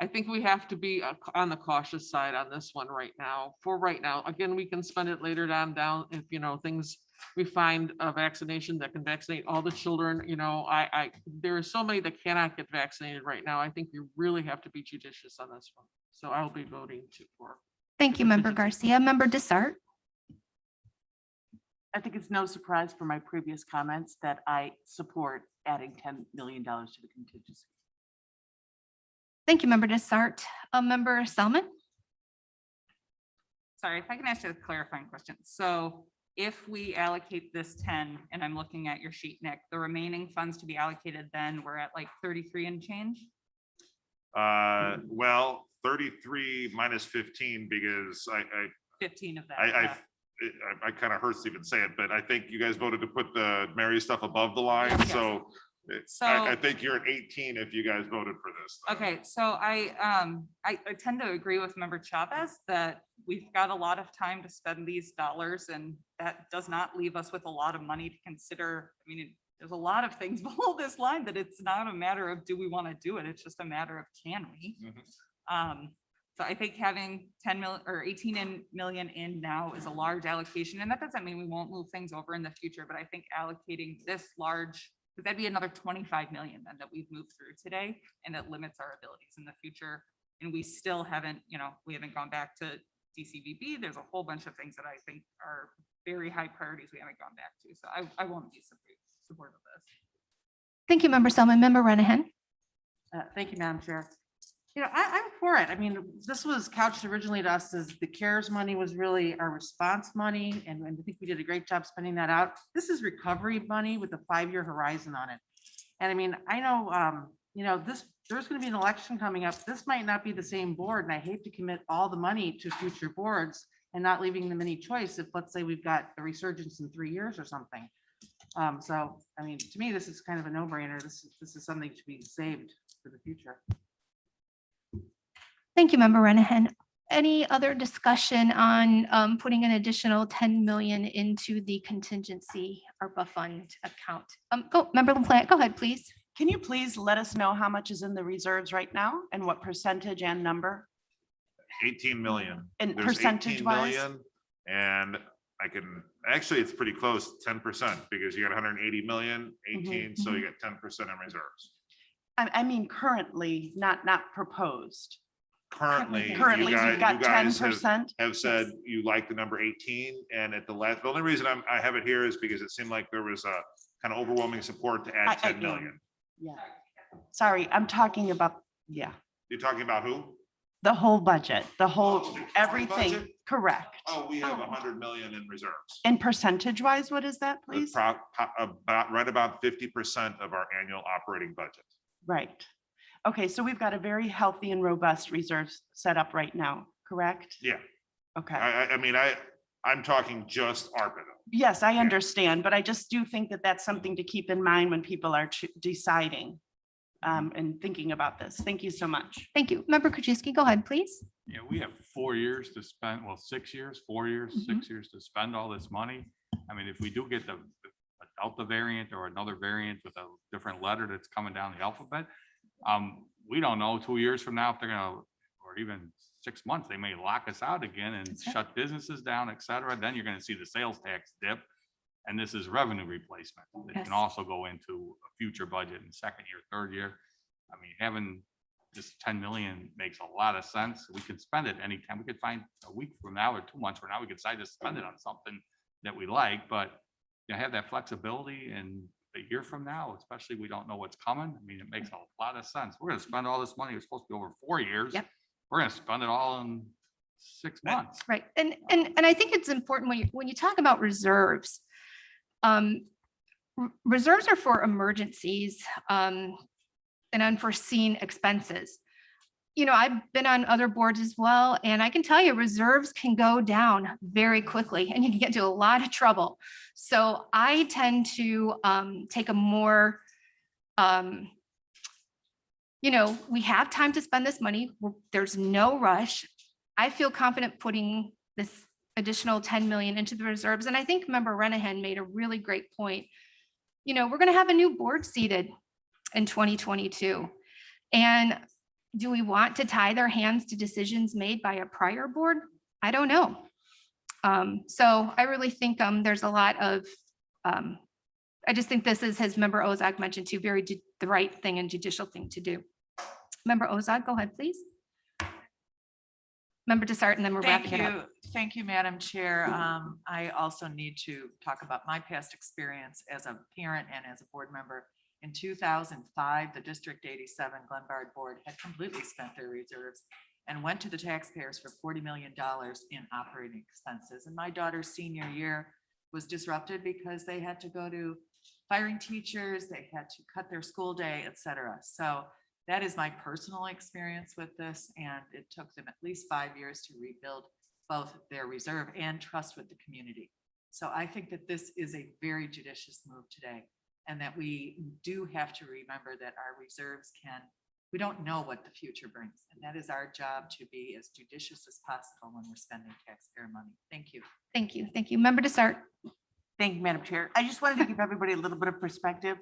I think we have to be on the cautious side on this one right now. For right now, again, we can spend it later down if, things, we find a vaccination that can vaccinate all the children. There are so many that cannot get vaccinated right now. I think we really have to be judicious on this one. So I'll be voting for. Thank you, member Garcia. Member Desart. I think it's no surprise from my previous comments that I support adding $10 million to the contingency. Thank you, member Desart. Member Selman. Sorry, if I can ask you a clarifying question. So if we allocate this 10, and I'm looking at your sheet, Nick, the remaining funds to be allocated, then we're at like 33 and change? Well, 33 minus 15, because 15 of that. I kind of hurts to even say it, but I think you guys voted to put the Mary stuff above the line, Yes. so So- I think you're at 18 if you guys voted for this. Okay, so I tend to agree with member Chavez that we've got a lot of time to spend these dollars, and that does not leave us with a lot of money to consider. I mean, there's a lot of things below this line that it's not a matter of do we want to do it, it's just a matter of can we? So I think having 10 million or 18 million in now is a large allocation, and that doesn't mean we won't move things over in the future, but I think allocating this large, because that'd be another 25 million then that we've moved through today, and it limits our abilities in the future. And we still haven't, we haven't gone back to DCVB. There's a whole bunch of things that I think are very high priorities we haven't gone back to. So I won't be supportive of this. Thank you, member Selman. Member Renahan. Thank you, Madam Chair. I'm for it. I mean, this was couched originally to us as the CARES money was really our response money, and I think we did a great job spending that out. This is recovery money with a 5-year horizon on it. And I mean, I know, there's going to be an election coming up. This might not be the same board, and I hate to commit all the money to future boards and not leaving them any choice if, let's say, we've got a resurgence in 3 years or something. So, I mean, to me, this is kind of a no-brainer. This is something to be saved for the future. Thank you, member Renahan. Any other discussion on putting an additional 10 million into the contingency ARPA fund account? Go, member LaPlante, go ahead, please. Can you please let us know how much is in the reserves right now and what percentage and number? 18 million. And There's 18 percentage-wise? million, and I can, actually, it's pretty close, 10%, because you got 180 million, 18, so you got 10% in reserves. I mean, currently, not proposed. Currently, Currently, you we've got guys 10%. have said you like the number 18, and at the last, the only reason I have it here is because it seemed like there was a kind of overwhelming support to add 10 million. Yeah. Sorry, I'm talking about, yeah, You're talking about who? the whole budget, the Oh, whole, the whole everything, budget? correct. Oh, we have 100 million in reserves. And percentage wise, what is that, please? About, right about 50% of our annual operating budget. Right. Okay, so we've got a very healthy and robust reserves set up right now, correct? Yeah, Okay. I mean, I'm talking just ARPA. though. Yes, I understand, but I just do think that that's something to keep in mind when people are deciding and thinking about this. Thank you so much. Thank you. Member Krajewski, go ahead, please. Yeah, we have 4 years to spend, well, 6 years, 4 years, 6 years to spend all this money. I mean, if we do get a Delta variant or another variant with a different letter that's coming down the alphabet, we don't know 2 years from now if they're gonna, or even 6 months, they may lock us out again and That's right. shut businesses down, et cetera. Then you're gonna see the sales tax dip. And this is revenue replacement. It Yes. can also go into a future budget in second year, third year. I mean, having this 10 million makes a lot of sense. We could spend it anytime. We could find a week from now or 2 months from now, we could decide to spend it on something that we like, but you have that flexibility, and a year from now, especially, we don't know what's coming. I mean, it makes a lot of sense. We're gonna spend all this money. It's supposed to be over 4 years. Yep. We're gonna spend it all in 6 months. Right. And I think it's important when you talk about reserves, reserves are for emergencies and unforeseen expenses. You know, I've been on other boards as well, and I can tell you reserves can go down very quickly and you can get into a lot of trouble. So I tend to take a more, we have time to spend this money. There's no rush. I feel confident putting this additional 10 million into the reserves. And I think Member Renahan made a really great point. You know, we're going to have a new board seated in 2022. And do we want to tie their hands to decisions made by a prior board? I don't know. So I really think there's a lot of, I just think this is, as Member Ozog mentioned too, the right thing and judicial thing to do. Member Ozog, go ahead, please. Member Desart, and then we're wrapping it up. Thank you, Madam Chair. I also need to talk about my past experience as a parent and as a board member. In 2005, the District 87 Glenbard Board had completely spent their reserves and went to the taxpayers for $40 million in operating expenses. And my daughter's senior year was disrupted because they had to go to firing teachers, they had to cut their school day, et cetera. So that is my personal experience with this, and it took them at least 5 years to rebuild both their reserve and trust with the community. So I think that this is a very judicious move today, and that we do have to remember that our reserves we don't know what the future brings, and that is our job to be as judicious as possible when we're spending taxpayer money. Thank you. Thank you. Thank you. Member Desart. Thank you, Madam Chair. I just wanted to give everybody a little bit of perspective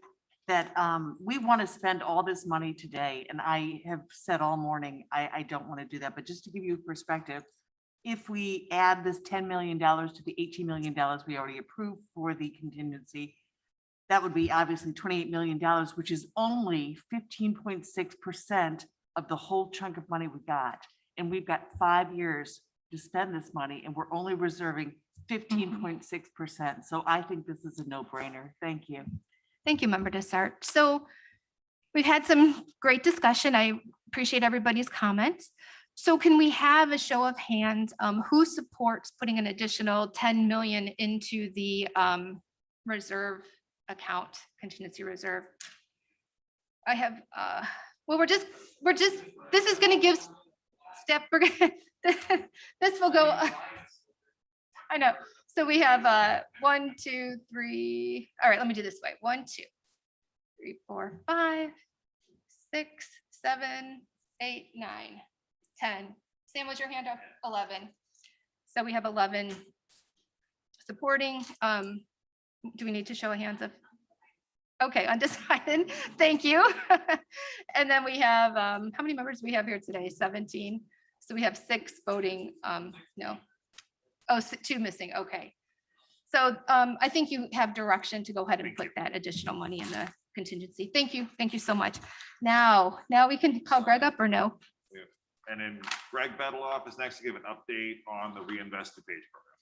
that we want to spend all this money today. And I have said all morning, I don't want to do that, but just to give you perspective, if we add this $10 million to the $18 million we already approved for the contingency, that would be obviously $28 million, which is only 15.6% of the whole chunk of money we got. And we've got 5 years to spend this money, and we're only reserving 15.6%. So I think this is a no-brainer. Thank you. Thank you, Member Desart. So we've had some great discussion. I appreciate everybody's comments. So can we have a show of hands? Who supports putting an additional 10 million into the reserve account, contingency reserve? I have, well, this is going to give this will go, I know. So we have 1, 2, 3. All right, let me do this way. 1, 2, 3, 4, 5, 6, 7, 8, 9, 10. Sam, was your hand up? 11. So we have 11 supporting. Do we need to show a hands of? Okay, undecided. Thank you. And then we have, how many members do we have here today? 17. So we have 6 voting, no. Oh, 2 missing. Okay. So I think you have direction to go ahead and put that additional money in the contingency. Thank you. Thank you so much. Now we can call Greg up or no? And then Greg Bedeloff is next to give an update on the Reinvest DuPage program.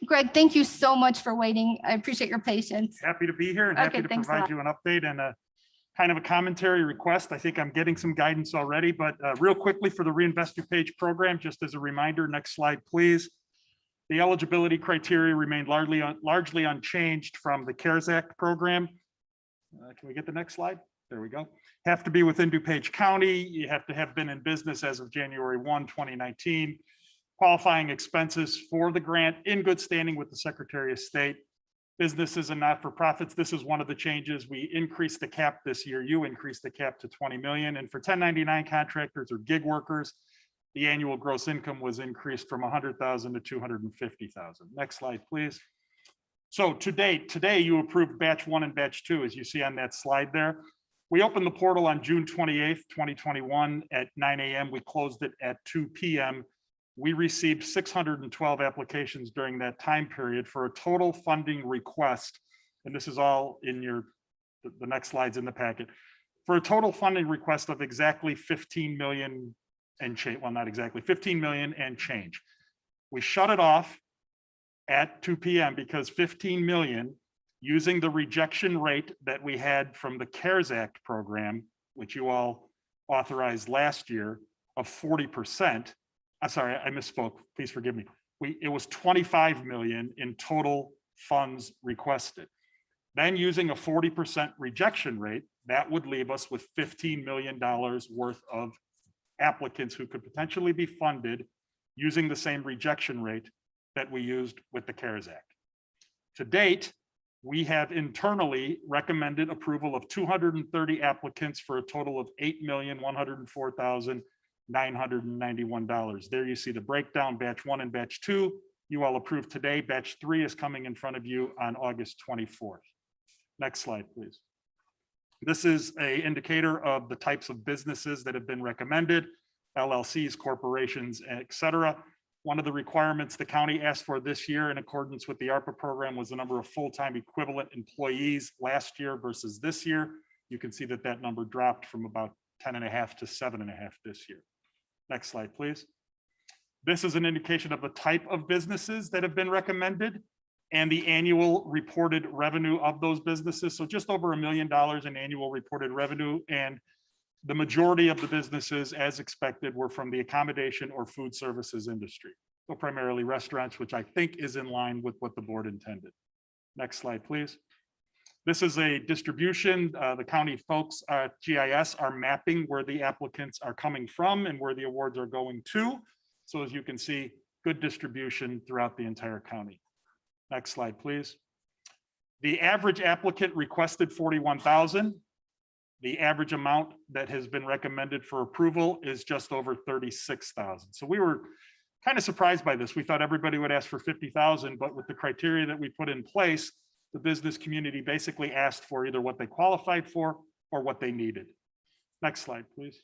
Greg, thank you so much for waiting. I appreciate your patience. Happy to be here and Okay, happy to thanks a lot. provide you an update and a kind of a commentary request. I think I'm getting some guidance already, but real quickly for the Reinvest DuPage program, just as a reminder, next slide, please. The eligibility criteria remained largely unchanged from the CARES Act program. Can we get the next slide? There we go. Have to be within DuPage County. You have to have been in business as of January 1, 2019. Qualifying expenses for the grant in good standing with the Secretary of State. Businesses and not-for-profits, this is one of the changes. We increased the cap this year. You increased the cap to 20 million. And for 1099 contractors or gig workers, the annual gross income was increased from 100,000 to 250,000. Next slide, please. So to date, today you approved batch 1 and batch 2, as you see on that slide there. We opened the portal on June 28th, 2021 at 9 a.m. We closed it at 2 p.m. We received 612 applications during that time period for a total funding request. And this is all in the next slides in the packet. For a total funding request of exactly 15 million and change. Well, not exactly 15 million and change. We shut it off at 2 p.m. because 15 million, using the rejection rate that we had from the CARES Act program, which you all authorized last year, of 40%. I'm sorry, I misspoke. Please forgive me. It was 25 million in total funds requested. Then using a 40% rejection rate, that would leave us with $15 million worth of applicants who could potentially be funded using the same rejection rate that we used with the CARES Act. To date, we have internally recommended approval of 230 applicants for a total of $8,104,991. There you see the breakdown, batch 1 and batch 2. You all approved today. Batch 3 is coming in front of you on August 24th. Next slide, please. This is an indicator of the types of businesses that have been recommended, LLCs, corporations, et cetera. One of the requirements the county asked for this year in accordance with the ARPA program was the number of full-time equivalent employees last year versus this year. You can see that that number dropped from about 10.5 to 7.5 this year. Next slide, please. This is an indication of the type of businesses that have been recommended and the annual reported revenue of those businesses. So just over $1 million in annual reported revenue. And the majority of the businesses, as expected, were from the accommodation or food services industry. So primarily restaurants, which I think is in line with what the board intended. Next slide, please. This is a distribution. The county folks at GIS are mapping where the applicants are coming from and where the awards are going to. So as you can see, good distribution throughout the entire county. Next slide, please. The average applicant requested 41,000. The average amount that has been recommended for approval is just over 36,000. So we were kind of surprised by this. We thought everybody would ask for 50,000, but with the criteria that we put in place, the business community basically asked for either what they qualified for or what they needed. Next slide, please.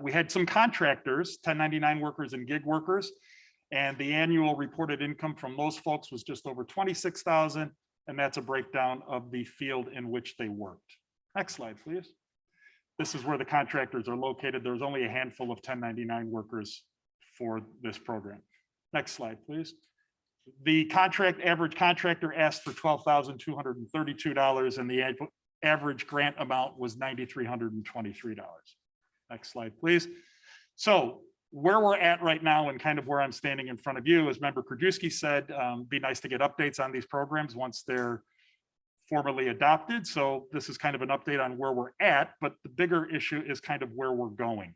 We had some contractors, 1099 workers and gig workers, and the annual reported income from those folks was just over 26,000, and that's a breakdown of the field in which they worked. Next slide, please. This is where the contractors are located. There's only a handful of 1099 workers for this program. Next slide, please. The average contractor asked for $12,232, and the average grant amount was $9,323. Next slide, please. So where we're at right now and kind of where I'm standing in front of you, as Member Krajewski said, be nice to get updates on these programs once they're formally adopted. So this is kind of an update on where we're at, but the bigger issue is kind of where we're going.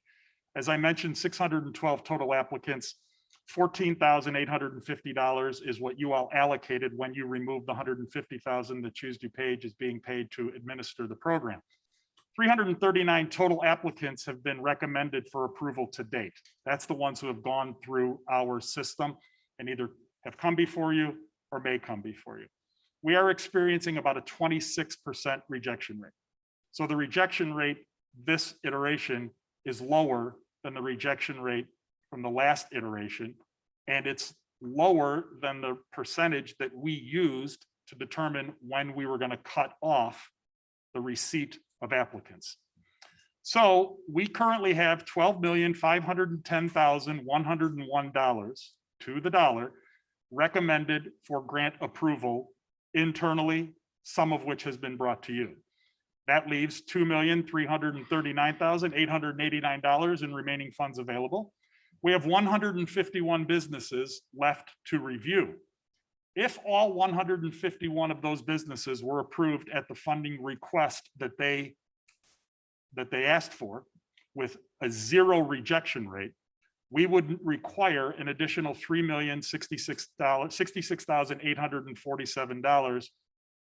As I mentioned, 612 total applicants, $14,850 is what you all allocated when you removed the $150,000 that Choose DuPage is being paid to administer the program. 339 total applicants have been recommended for approval to date. That's the ones who have gone through our system and either have come before you or may come before you. we are experiencing about a 26% rejection rate. So the rejection rate this iteration is lower than the rejection rate from the last iteration. And it's lower than the percentage that we used to determine when we were going to cut off the receipt of applicants. So we currently have $12,510,101 to the dollar recommended for grant approval internally, some of which has been brought to you. That leaves $2,339,889 in remaining funds available. We have 151 businesses left to review. If all 151 of those businesses were approved at the funding request that they asked for with a 0 rejection rate, we would require an additional $66,847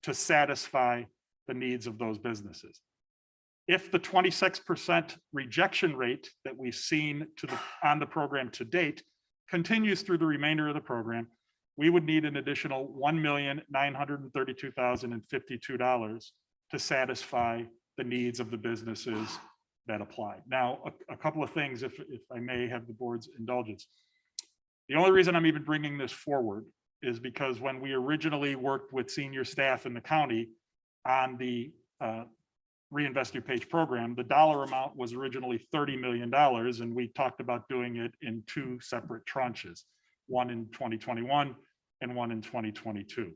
to satisfy the needs of those businesses. If the 26% rejection rate that we've seen on the program to date continues through the remainder of the program, we would need an additional $1,932,052 to satisfy the needs of the businesses that applied. Now, a couple of things, if I may have the board's indulgence. The only reason I'm even bringing this forward is because when we originally worked with senior staff in the county on the Reinvest DuPage program, the dollar amount was originally $30 million, and we talked about doing it in 2 separate tranches, one in 2021 and one in 2022.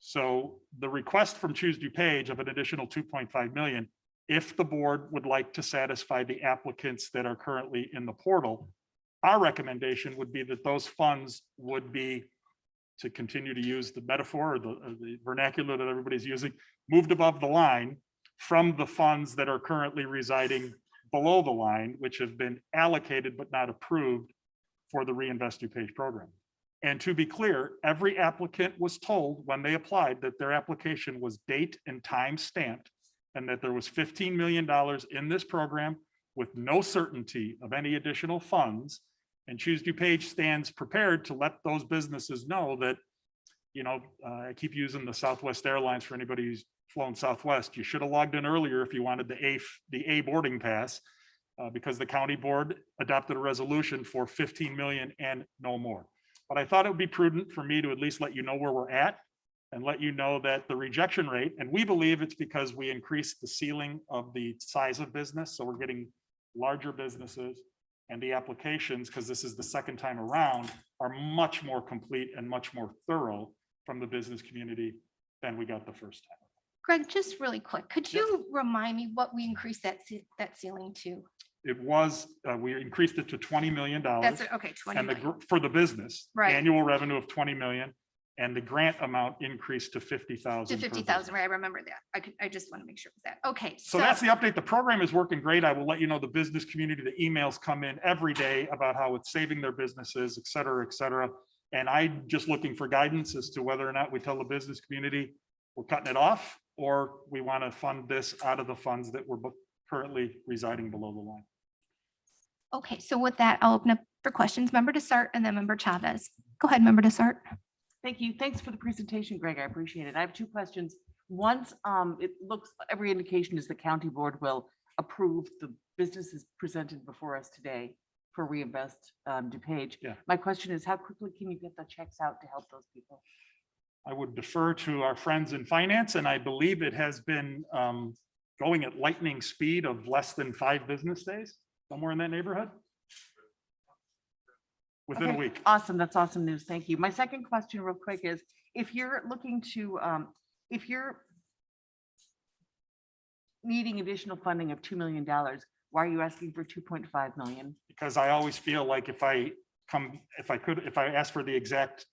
So the request from Choose DuPage of an additional 2.5 million, if the board would like to satisfy the applicants that are currently in the portal, our recommendation would be that those funds would be, to continue to use the metaphor or the vernacular that everybody's using, moved above the line from the funds that are currently residing below the line, which have been allocated but not approved for the Reinvest DuPage program. And to be clear, every applicant was told when they applied that their application was date and time stamped, and that there was $15 million in this program with no certainty of any additional funds. And Choose DuPage stands prepared to let those businesses know that, I keep using the Southwest Airlines for anybody who's flown Southwest. You should have logged in earlier if you wanted the A boarding pass, because the county board adopted a resolution for 15 million and no more. But I thought it would be prudent for me to at least let you know where we're at and let you know that the rejection rate, and we believe it's because we increased the ceiling of the size of business. So we're getting larger businesses, and the applications, because this is the second time around, are much more complete and much more thorough from the business community than we got the first time. Greg, just really quick, could you remind me what we increased that ceiling to? It was, we increased it to $20 million. That's it, okay, 20 And million. for the business, Right. annual revenue of 20 million, and the grant amount increased to 50,000. To per 50,000, business. right, I remember that. I just want to make sure it was that. Okay, So that's the update. The program is working great. I will let you know the business community, the emails come in every day about how it's saving their businesses, et cetera, et cetera. And I'm just looking for guidance as to whether or not we tell the business community we're cutting it off, or we want to fund this out of the funds that were currently residing below the line. Okay, so with that, I'll open up for questions. Member Desart and then Member Chavez. Go ahead, Member Desart. Thank you. Thanks for the presentation, Greg. I appreciate it. I have 2 questions. Once, it looks, every indication is the county board will approve the businesses presented before us today for Reinvest DuPage. Yeah. My question is, how quickly can you get the checks out to help those people? I would defer to our friends in finance, and I believe it has been going at lightning speed of less than 5 business days, somewhere in that neighborhood. Within a Okay, week. Awesome. That's awesome news. Thank you. My second question real quick is, if you're looking to, if you're needing additional funding of $2 million, why are you asking for 2.5 million? Because I always feel like if I ask for the exact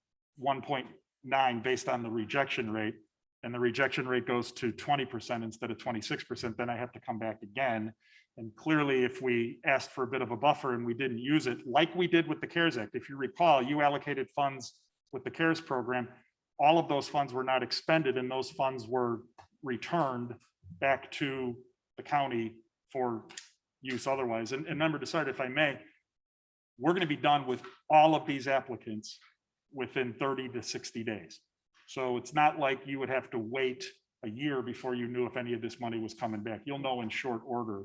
1.9 based on the rejection rate, and the rejection rate goes to 20% instead of 26%, then I have to come back again. And clearly, if we asked for a bit of a buffer and we didn't use it, like we did with the CARES Act, if you recall, you allocated funds with the CARES program, all of those funds were not expended, and those funds were returned back to the county for use otherwise. And Member Desart, if I may, we're going to be done with all of these applicants within 30 to 60 days. So it's not like you would have to wait a year before you knew if any of this money was coming back. You'll know in short order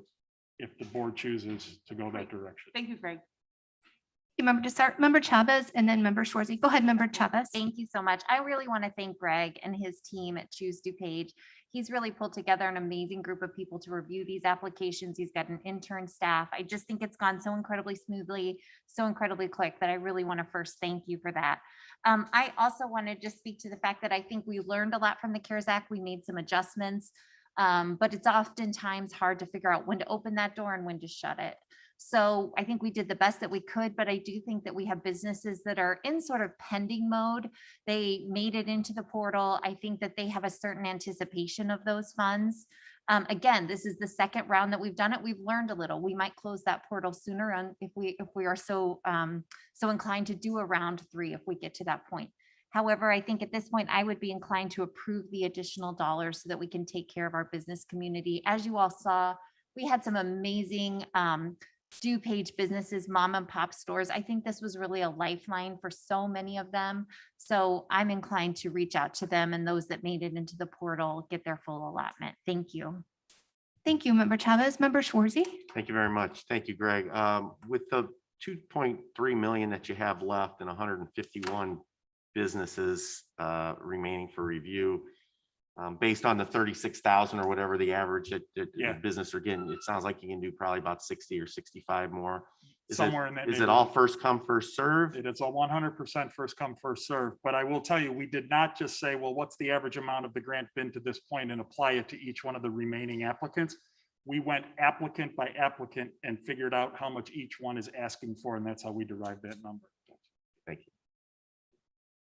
if the board chooses to go that direction. Thank you, Greg. Member Desart, Member Chavez, and then Member Schwarzy. Go ahead, Member Chavez. Thank you so much. I really want to thank Greg and his team at Choose DuPage. He's really pulled together an amazing group of people to review these applications. He's got an intern staff. I just think it's gone so incredibly smoothly, so incredibly quick that I really want to first thank you for that. I also want to just speak to the fact that I think we learned a lot from the CARES Act. We made some adjustments, but it's oftentimes hard to figure out when to open that door and when to shut it. So I think we did the best that we could, but I do think that we have businesses that are in sort of pending mode. They made it into the portal. I think that they have a certain anticipation of those funds. Again, this is the second round that we've done it. We've learned a little. We might close that portal sooner on if we are so inclined to do a round 3 if we get to that point. However, I think at this point, I would be inclined to approve the additional dollars so that we can take care of our business community. As you all saw, we had some amazing DuPage businesses, mom and pop stores. I think this was really a lifeline for so many of them. So I'm inclined to reach out to them, and those that made it into the portal get their full allotment. Thank you. Thank you, Member Chavez. Member Schwarzy. Thank you very much. Thank you, Greg. With the 2.3 million that you have left and 151 businesses remaining for review, based on the 36,000 or whatever the average that Yeah. the business are getting, it sounds like you can do probably about 60 or 65 more. Somewhere in that Is it all neighborhood. first come, first serve? It is a 100% first come, first serve. But I will tell you, we did not just say, well, what's the average amount of the grant been to this point and apply it to each one of the remaining applicants. We went applicant by applicant and figured out how much each one is asking for, and that's how we derived that number. Thank you.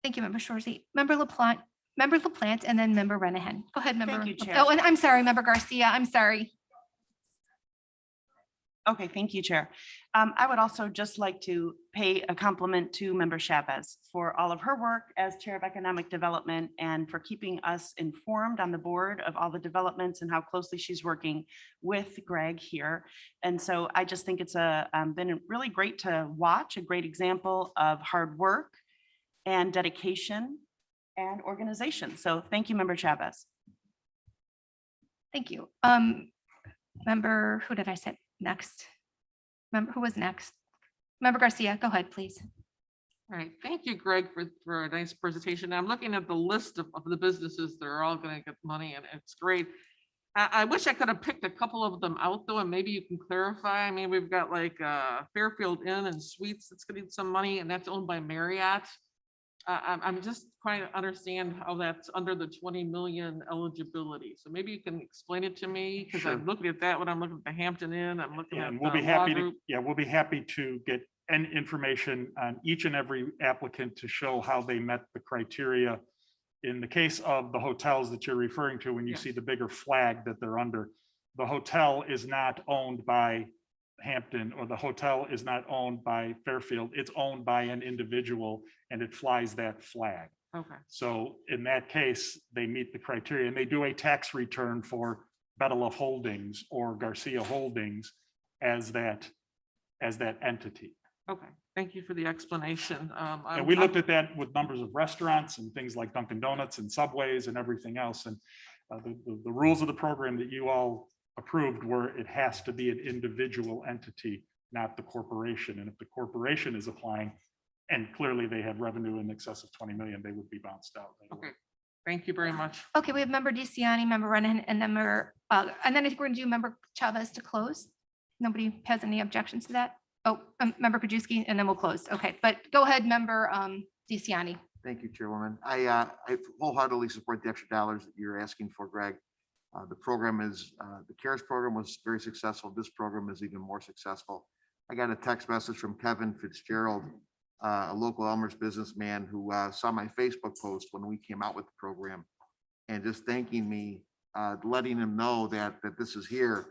Thank you, Member Schwarzy. Member LaPlante, and then Member Renahan. Go ahead, Member. you, Chair. Oh, and I'm sorry, Member Garcia. I'm sorry. Okay, thank you, Chair. I would also just like to pay a compliment to Member Chavez for all of her work as Chair of Economic Development and for keeping us informed on the board of all the developments and how closely she's working with Greg here. And so I just think it's been really great to watch, a great example of hard work and dedication and organization. So thank you, Member Chavez. Thank you. Member, who did I say next? Member, who was next? Member Garcia, go ahead, please. All right, thank you, Greg, for a nice presentation. I'm looking at the list of the businesses that are all going to get money, and it's great. I wish I could have picked a couple of them out, though, and maybe you can clarify. I mean, we've got like Fairfield Inn and Suites that's getting some money, and that's owned by Marriott. I'm just trying to understand how that's under the 20 million eligibility. So maybe you can explain it to me, because I'm looking at that when I'm looking at the Hampton Inn, I'm looking Yeah, at and we'll the be law happy to, group. we'll be happy to get any information on each and every applicant to show how they met the criteria. In the case of the hotels that you're referring to, when you Yes. see the bigger flag that they're under, the hotel is not owned by Hampton, or the hotel is not owned by Fairfield. It's owned by an individual, and it flies that flag. Okay. So in that case, they meet the criteria, and they do a tax return for Bedeloff Holdings or Garcia Holdings as that entity. Okay, thank you for the explanation. And we looked at that with numbers of restaurants and things like Dunkin' Donuts and Subways and everything else. And the rules of the program that you all approved were it has to be an individual entity, not the corporation. And if the corporation is applying, and clearly they have revenue in excess of 20 million, they would be bounced out. Okay, thank you very much. Okay, we have Member DeCiani, Member Renahan, and and then I think we're going to do Member Chavez to close. Nobody has any objections to that? Oh, Member Krajewski, and then we'll close. Okay, but go ahead, Member DeCiani. Thank you, Chairwoman. I wholeheartedly support the extra dollars that you're asking for, Greg. The program is, the CARES program was very successful. This program is even more successful. I got a text message from Kevin Fitzgerald, a local Elmer's businessman who saw my Facebook post when we came out with the program and just thanking me, letting him know that this is here.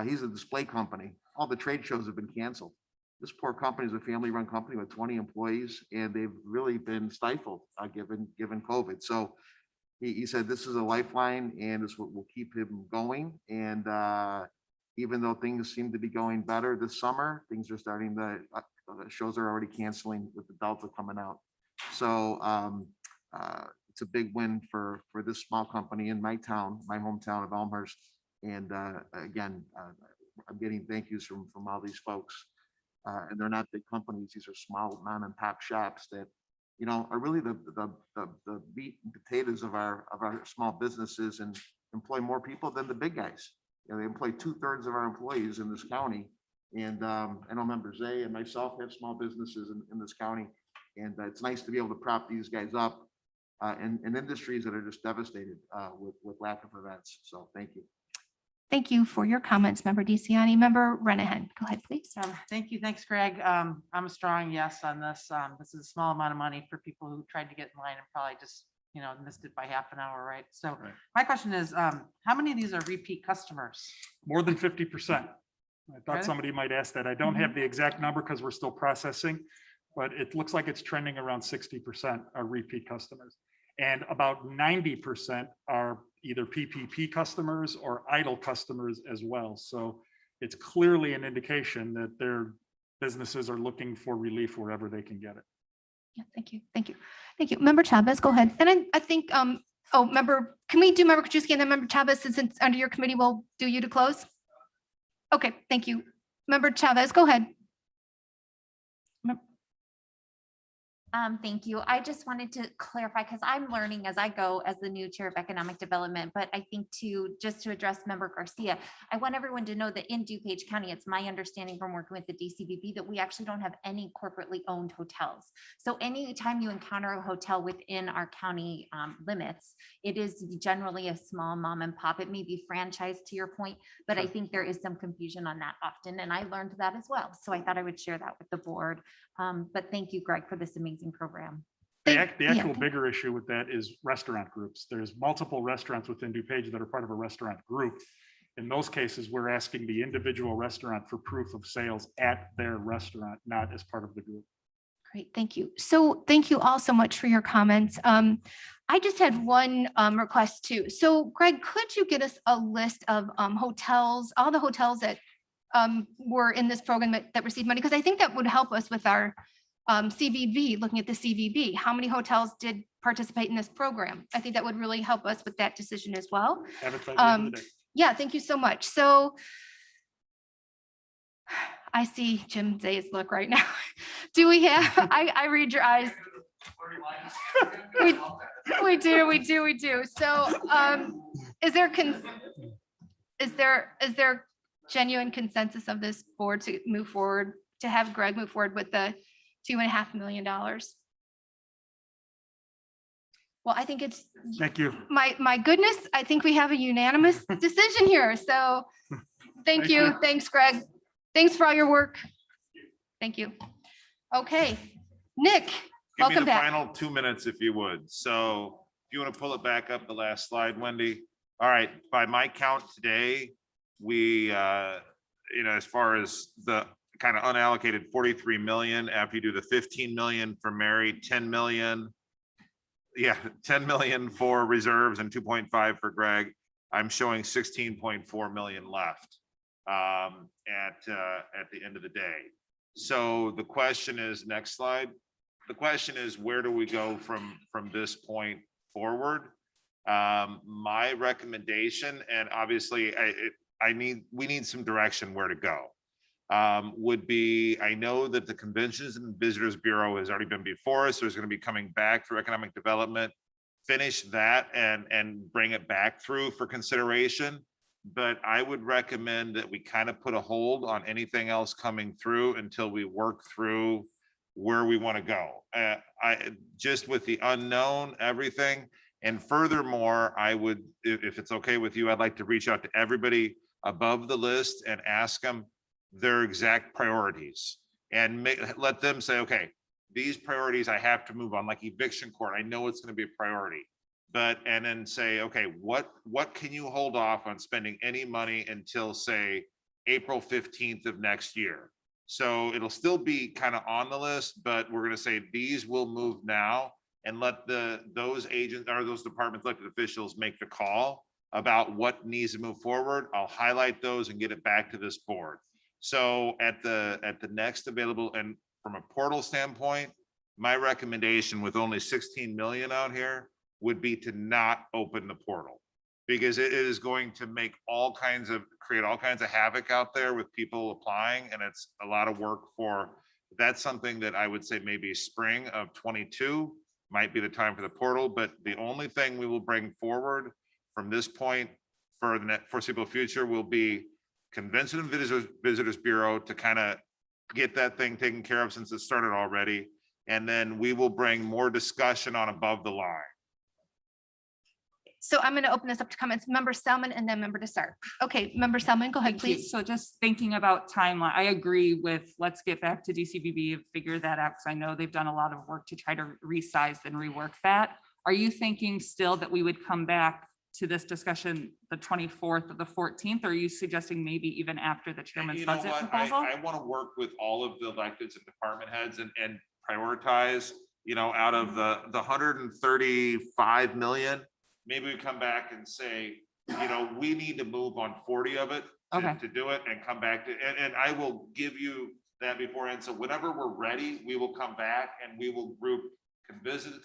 He's a display company. All the trade shows have been canceled. This poor company is a family-run company with 20 employees, and they've really been stifled given COVID. So he said this is a lifeline, and this will keep him going. And even though things seem to be going better this summer, things are starting to, shows are already canceling with the Delta coming out. So it's a big win for this small company in my town, my hometown of Elmhurst. And again, I'm getting thank yous from all these folks. And they're not big companies. These are small mom and pop shops that, you know, are really the meat and potatoes of our small businesses and employ more people than the big guys. You know, they employ 2/3 of our employees in this county. And I know members A and myself have small businesses in this county. And it's nice to be able to prop these guys up in industries that are just devastated with lack of events. So thank you. Thank you for your comments, Member DeCiani. Member Renahan, go ahead, please. Thank you. Thanks, Greg. I'm a strong yes on this. This is a small amount of money for people who tried to get in line and probably just, you know, missed it by half an hour, right? So my question is, how many of these are repeat customers? More than 50%. I thought Really? somebody might ask that. I don't have the exact number because we're still processing, but it looks like it's trending around 60% are repeat customers. And about 90% are either PPP customers or idle customers as well. So it's clearly an indication that their businesses are looking for relief wherever they can get it. Yeah, thank you. Thank you. Thank you. Member Chavez, go ahead. And I think, can we do Member Krajewski and then Member Chavez, since it's under your committee, we'll do you to close? Okay, thank you. Member Chavez, go ahead. Thank you. I just wanted to clarify, because I'm learning as I go as the new chair of economic development, but I think just to address Member Garcia, I want everyone to know that in DuPage County, it's my understanding from working with the DCBB that we actually don't have any corporately owned hotels. So anytime you encounter a hotel within our county limits, it is generally a small mom and pop. It may be franchised to your point, but I think there is some confusion on that often. And I learned that as well. So I thought I would share that with the board. But thank you, Greg, for this amazing program. The actual bigger issue with that is restaurant groups. There's multiple restaurants within DuPage that are part of a restaurant group. In those cases, we're asking the individual restaurant for proof of sales at their restaurant, not as part of the group. Great, thank you. So thank you all so much for your comments. I just had one request too. So Greg, could you get us a list of hotels, all the hotels that were in this program that received money? Because I think that would help us with our CVB, looking at the CVB. How many hotels did participate in this program? I think that would really help us with that decision as well. Have it by the end of the day. Yeah, thank you so much. So I see Jim Zay's look right now. Do we have, I read your eyes. We do. So is there genuine consensus of this board to move forward, to have Greg move forward with the $2.5 million? Well, I think it's. Thank you. My goodness, I think we have a unanimous decision here. So thank you. Thanks, Greg. Thanks for all your work. Thank you. Okay, Nick, Give me welcome the back. final 2 minutes if you would. So if you want to pull it back up, the last slide, Wendy. All right, by my count today, we, as far as the kind of unallocated 43 million, after you do the 15 million for Mary, 10 million. Yeah, 10 million for reserves and 2.5 for Greg. I'm showing 16.4 million left at the end of the day. So the question is, next slide. The question is, where do we go from this point forward? My recommendation, and obviously we need some direction where to go. Would be, I know that the Conventions and Visitors Bureau has already been before us, so it's going to be coming back for economic development. Finish that and bring it back through for consideration. But I would recommend that we kind of put a hold on anything else coming through until we work through where we want to go. I just with the unknown, everything. And furthermore, I would, if it's okay with you, I'd like to reach out to everybody above the list and ask them their exact priorities and let them say, okay, these priorities I have to move on, like eviction court. I know it's going to be a priority, and then say, okay, what can you hold off on spending any money until say April 15th of next year? So it'll still be kind of on the list, but we're going to say these will move now and let those agents or those departments, elected officials make the call about what needs to move forward. I'll highlight those and get it back to this board. So at the next available, and from a portal standpoint, my recommendation with only 16 million out here would be to not open the portal. Because it is going to create all kinds of havoc out there with people applying, and it's a lot of work that's something that I would say maybe spring of 22 might be the time for the portal, but the only thing we will bring forward from this point for the foreseeable future will be Convention and Visitors Bureau to kind of get that thing taken care of since it started already. And then we will bring more discussion on above the line. So I'm going to open this up to comments. Member Selman and then Member Desart. Okay, Member Selman, go ahead, Thank you. please. So just thinking about timeline, I agree with, let's get back to DCBB and figure that out, because I know they've done a lot of work to try to resize and rework that. Are you thinking still that we would come back to this discussion the 24th or the 14th? Or are you suggesting maybe even after the chairman's You know budget what? proposal? I want to work with all of the electeds and department heads and prioritize, out of the 135 million, maybe we come back and say, we need to move on 40 of it to do it and come back to, and I will give you that beforehand. So whenever we're ready, we will come back and we will group Convention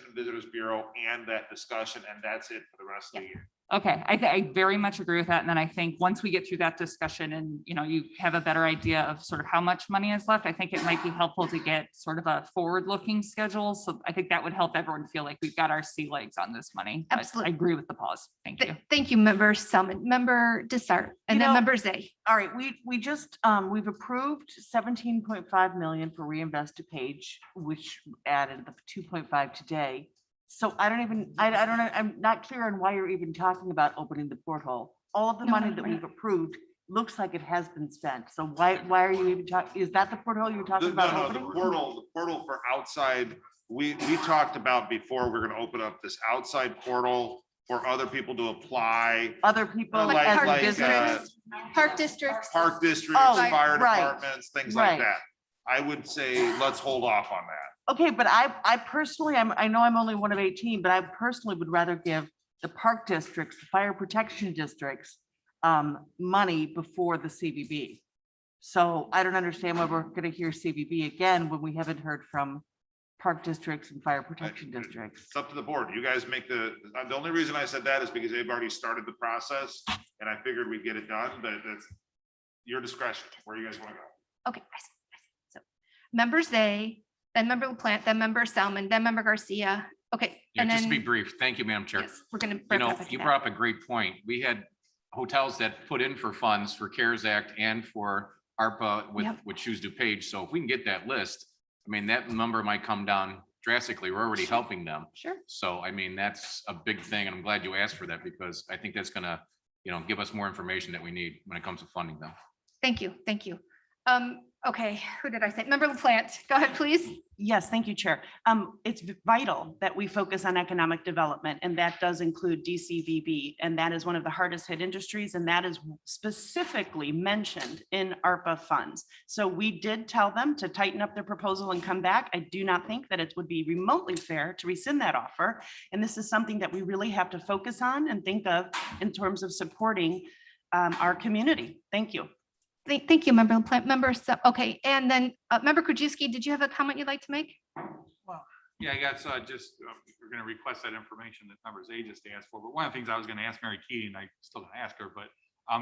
and Visitors Bureau and that discussion, and that's it for the rest of the year. Okay, I very much agree with that. And then I think once we get through that discussion and, you have a better idea of sort of how much money is left, I think it might be helpful to get sort of a forward-looking schedule. So I think that would help everyone feel like we've got our sea legs on this money. But Absolutely. I agree with the pause. Thank you. Thank you, Member Selman. Member Desart, and then Member Zay. All right, we just, we've approved 17.5 million for reinvest DuPage, which added the 2.5 today. So I don't know, I'm not clear on why you're even talking about opening the porthole. All of the No, money no, that we're we've not. approved looks like it has been spent. So why are you even talking, is that the porthole you're talking about The opening? portal for outside, we talked about before, we're gonna open up this outside portal for other people to apply. Other people Like- as like, visitors? Park districts. Park districts, Oh, fire right, departments, things like right. that. I would say, let's hold off on that. Okay, but I personally, I know I'm only one of 18, but I personally would rather give the park districts, the fire protection districts, money before the CVB. So I don't understand why we're gonna hear CVB again when we haven't heard from park districts and fire protection districts. It's up to the board. You guys make the only reason I said that is because they've already started the process and I figured we'd get it done, but that's your discretion, where you guys want to go. Okay. I see. So Member Zay, then Member LaPlante, then Member Selman, then Member Garcia. Okay. Yeah, And just to be then, brief. Thank you, Madam Chair. yes, we're going to. You brought up a great point. We had hotels that put in for funds for CARES Act and for ARPA with, Yep. with Choose DuPage. So if we can get that list, that number might come down drastically. We're already helping them. Sure. So, that's a big thing. And I'm glad you asked for that because I think that's gonna, give us more information that we need when it comes to funding them. Thank you. Thank you. Okay, who did I say? Member LaPlante, go ahead, please. Yes, thank you, Chair. It's vital that we focus on economic development, and that does include DCVB, and that is one of the hardest hit industries, and that is specifically mentioned in ARPA funds. So we did tell them to tighten up their proposal and come back. I do not think that it would be remotely fair to rescind that offer, and this is something that we really have to focus on and think of in terms of supporting our community. Thank you. Thank you, Member LaPlante. Okay, and then Member Krajewski, did you have a comment you'd like to make? Yeah, I guess we're gonna request that information that members A just asked for, but one of the things I was gonna ask Mary Keating, I still gonna ask her, but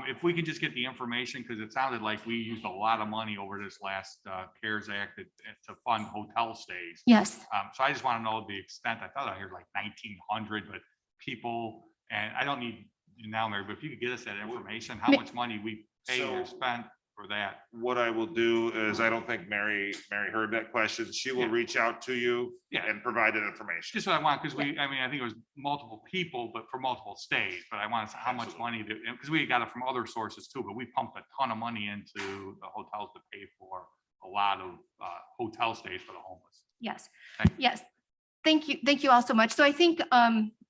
if we could just get the information, because it sounded like we used a lot of money over this last CARES Act to fund hotel stays. Yes. So I just want to know the extent. I thought I heard like 1,900, but people, and I don't need you now, Mary, but if you could get us that information, how much money we paid or spent for that. What I will do is, I don't think Mary heard that question. She will reach out to you and provide that information. Just what I want, because I think it was multiple people, but for multiple stays, but I wanted to how much money, because we got it from other sources too, but we pumped a ton of money into the hotels to pay for a lot of hotel stays for the homeless. Yes. Thank you. Yes. Thank you. Thank you all so much. So I think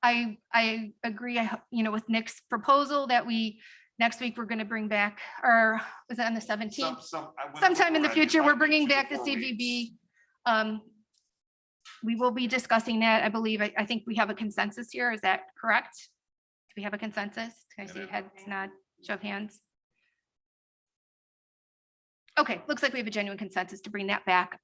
I agree, with Nick's proposal that next week we're going to bring back, or was it on the 17th? Sometime in the future, we're bringing back the CVB. We will be discussing that. I believe, I think we have a consensus here. Is that correct? Do we have a consensus? Can I see heads nod, show of hands? Okay, looks like we have a genuine consensus to bring that back.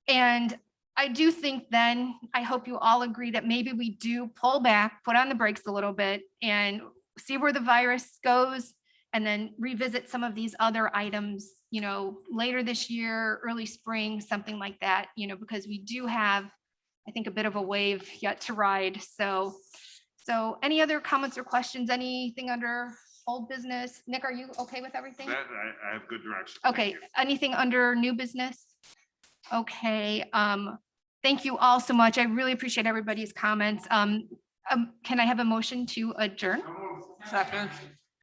And I do think then, I hope you all agree that maybe we do pull back, put on the brakes a little bit and see where the virus goes and then revisit some of these other items, you know, later this year, early spring, something like that, you know, because we do have, I think, a bit of a wave yet to ride. So any other comments or questions, anything under old business? Nick, are you okay with everything? I have good direction. Thank Okay, you. anything under new business? Okay, thank you all so much. I really appreciate everybody's comments. Can I have a motion to adjourn? Second.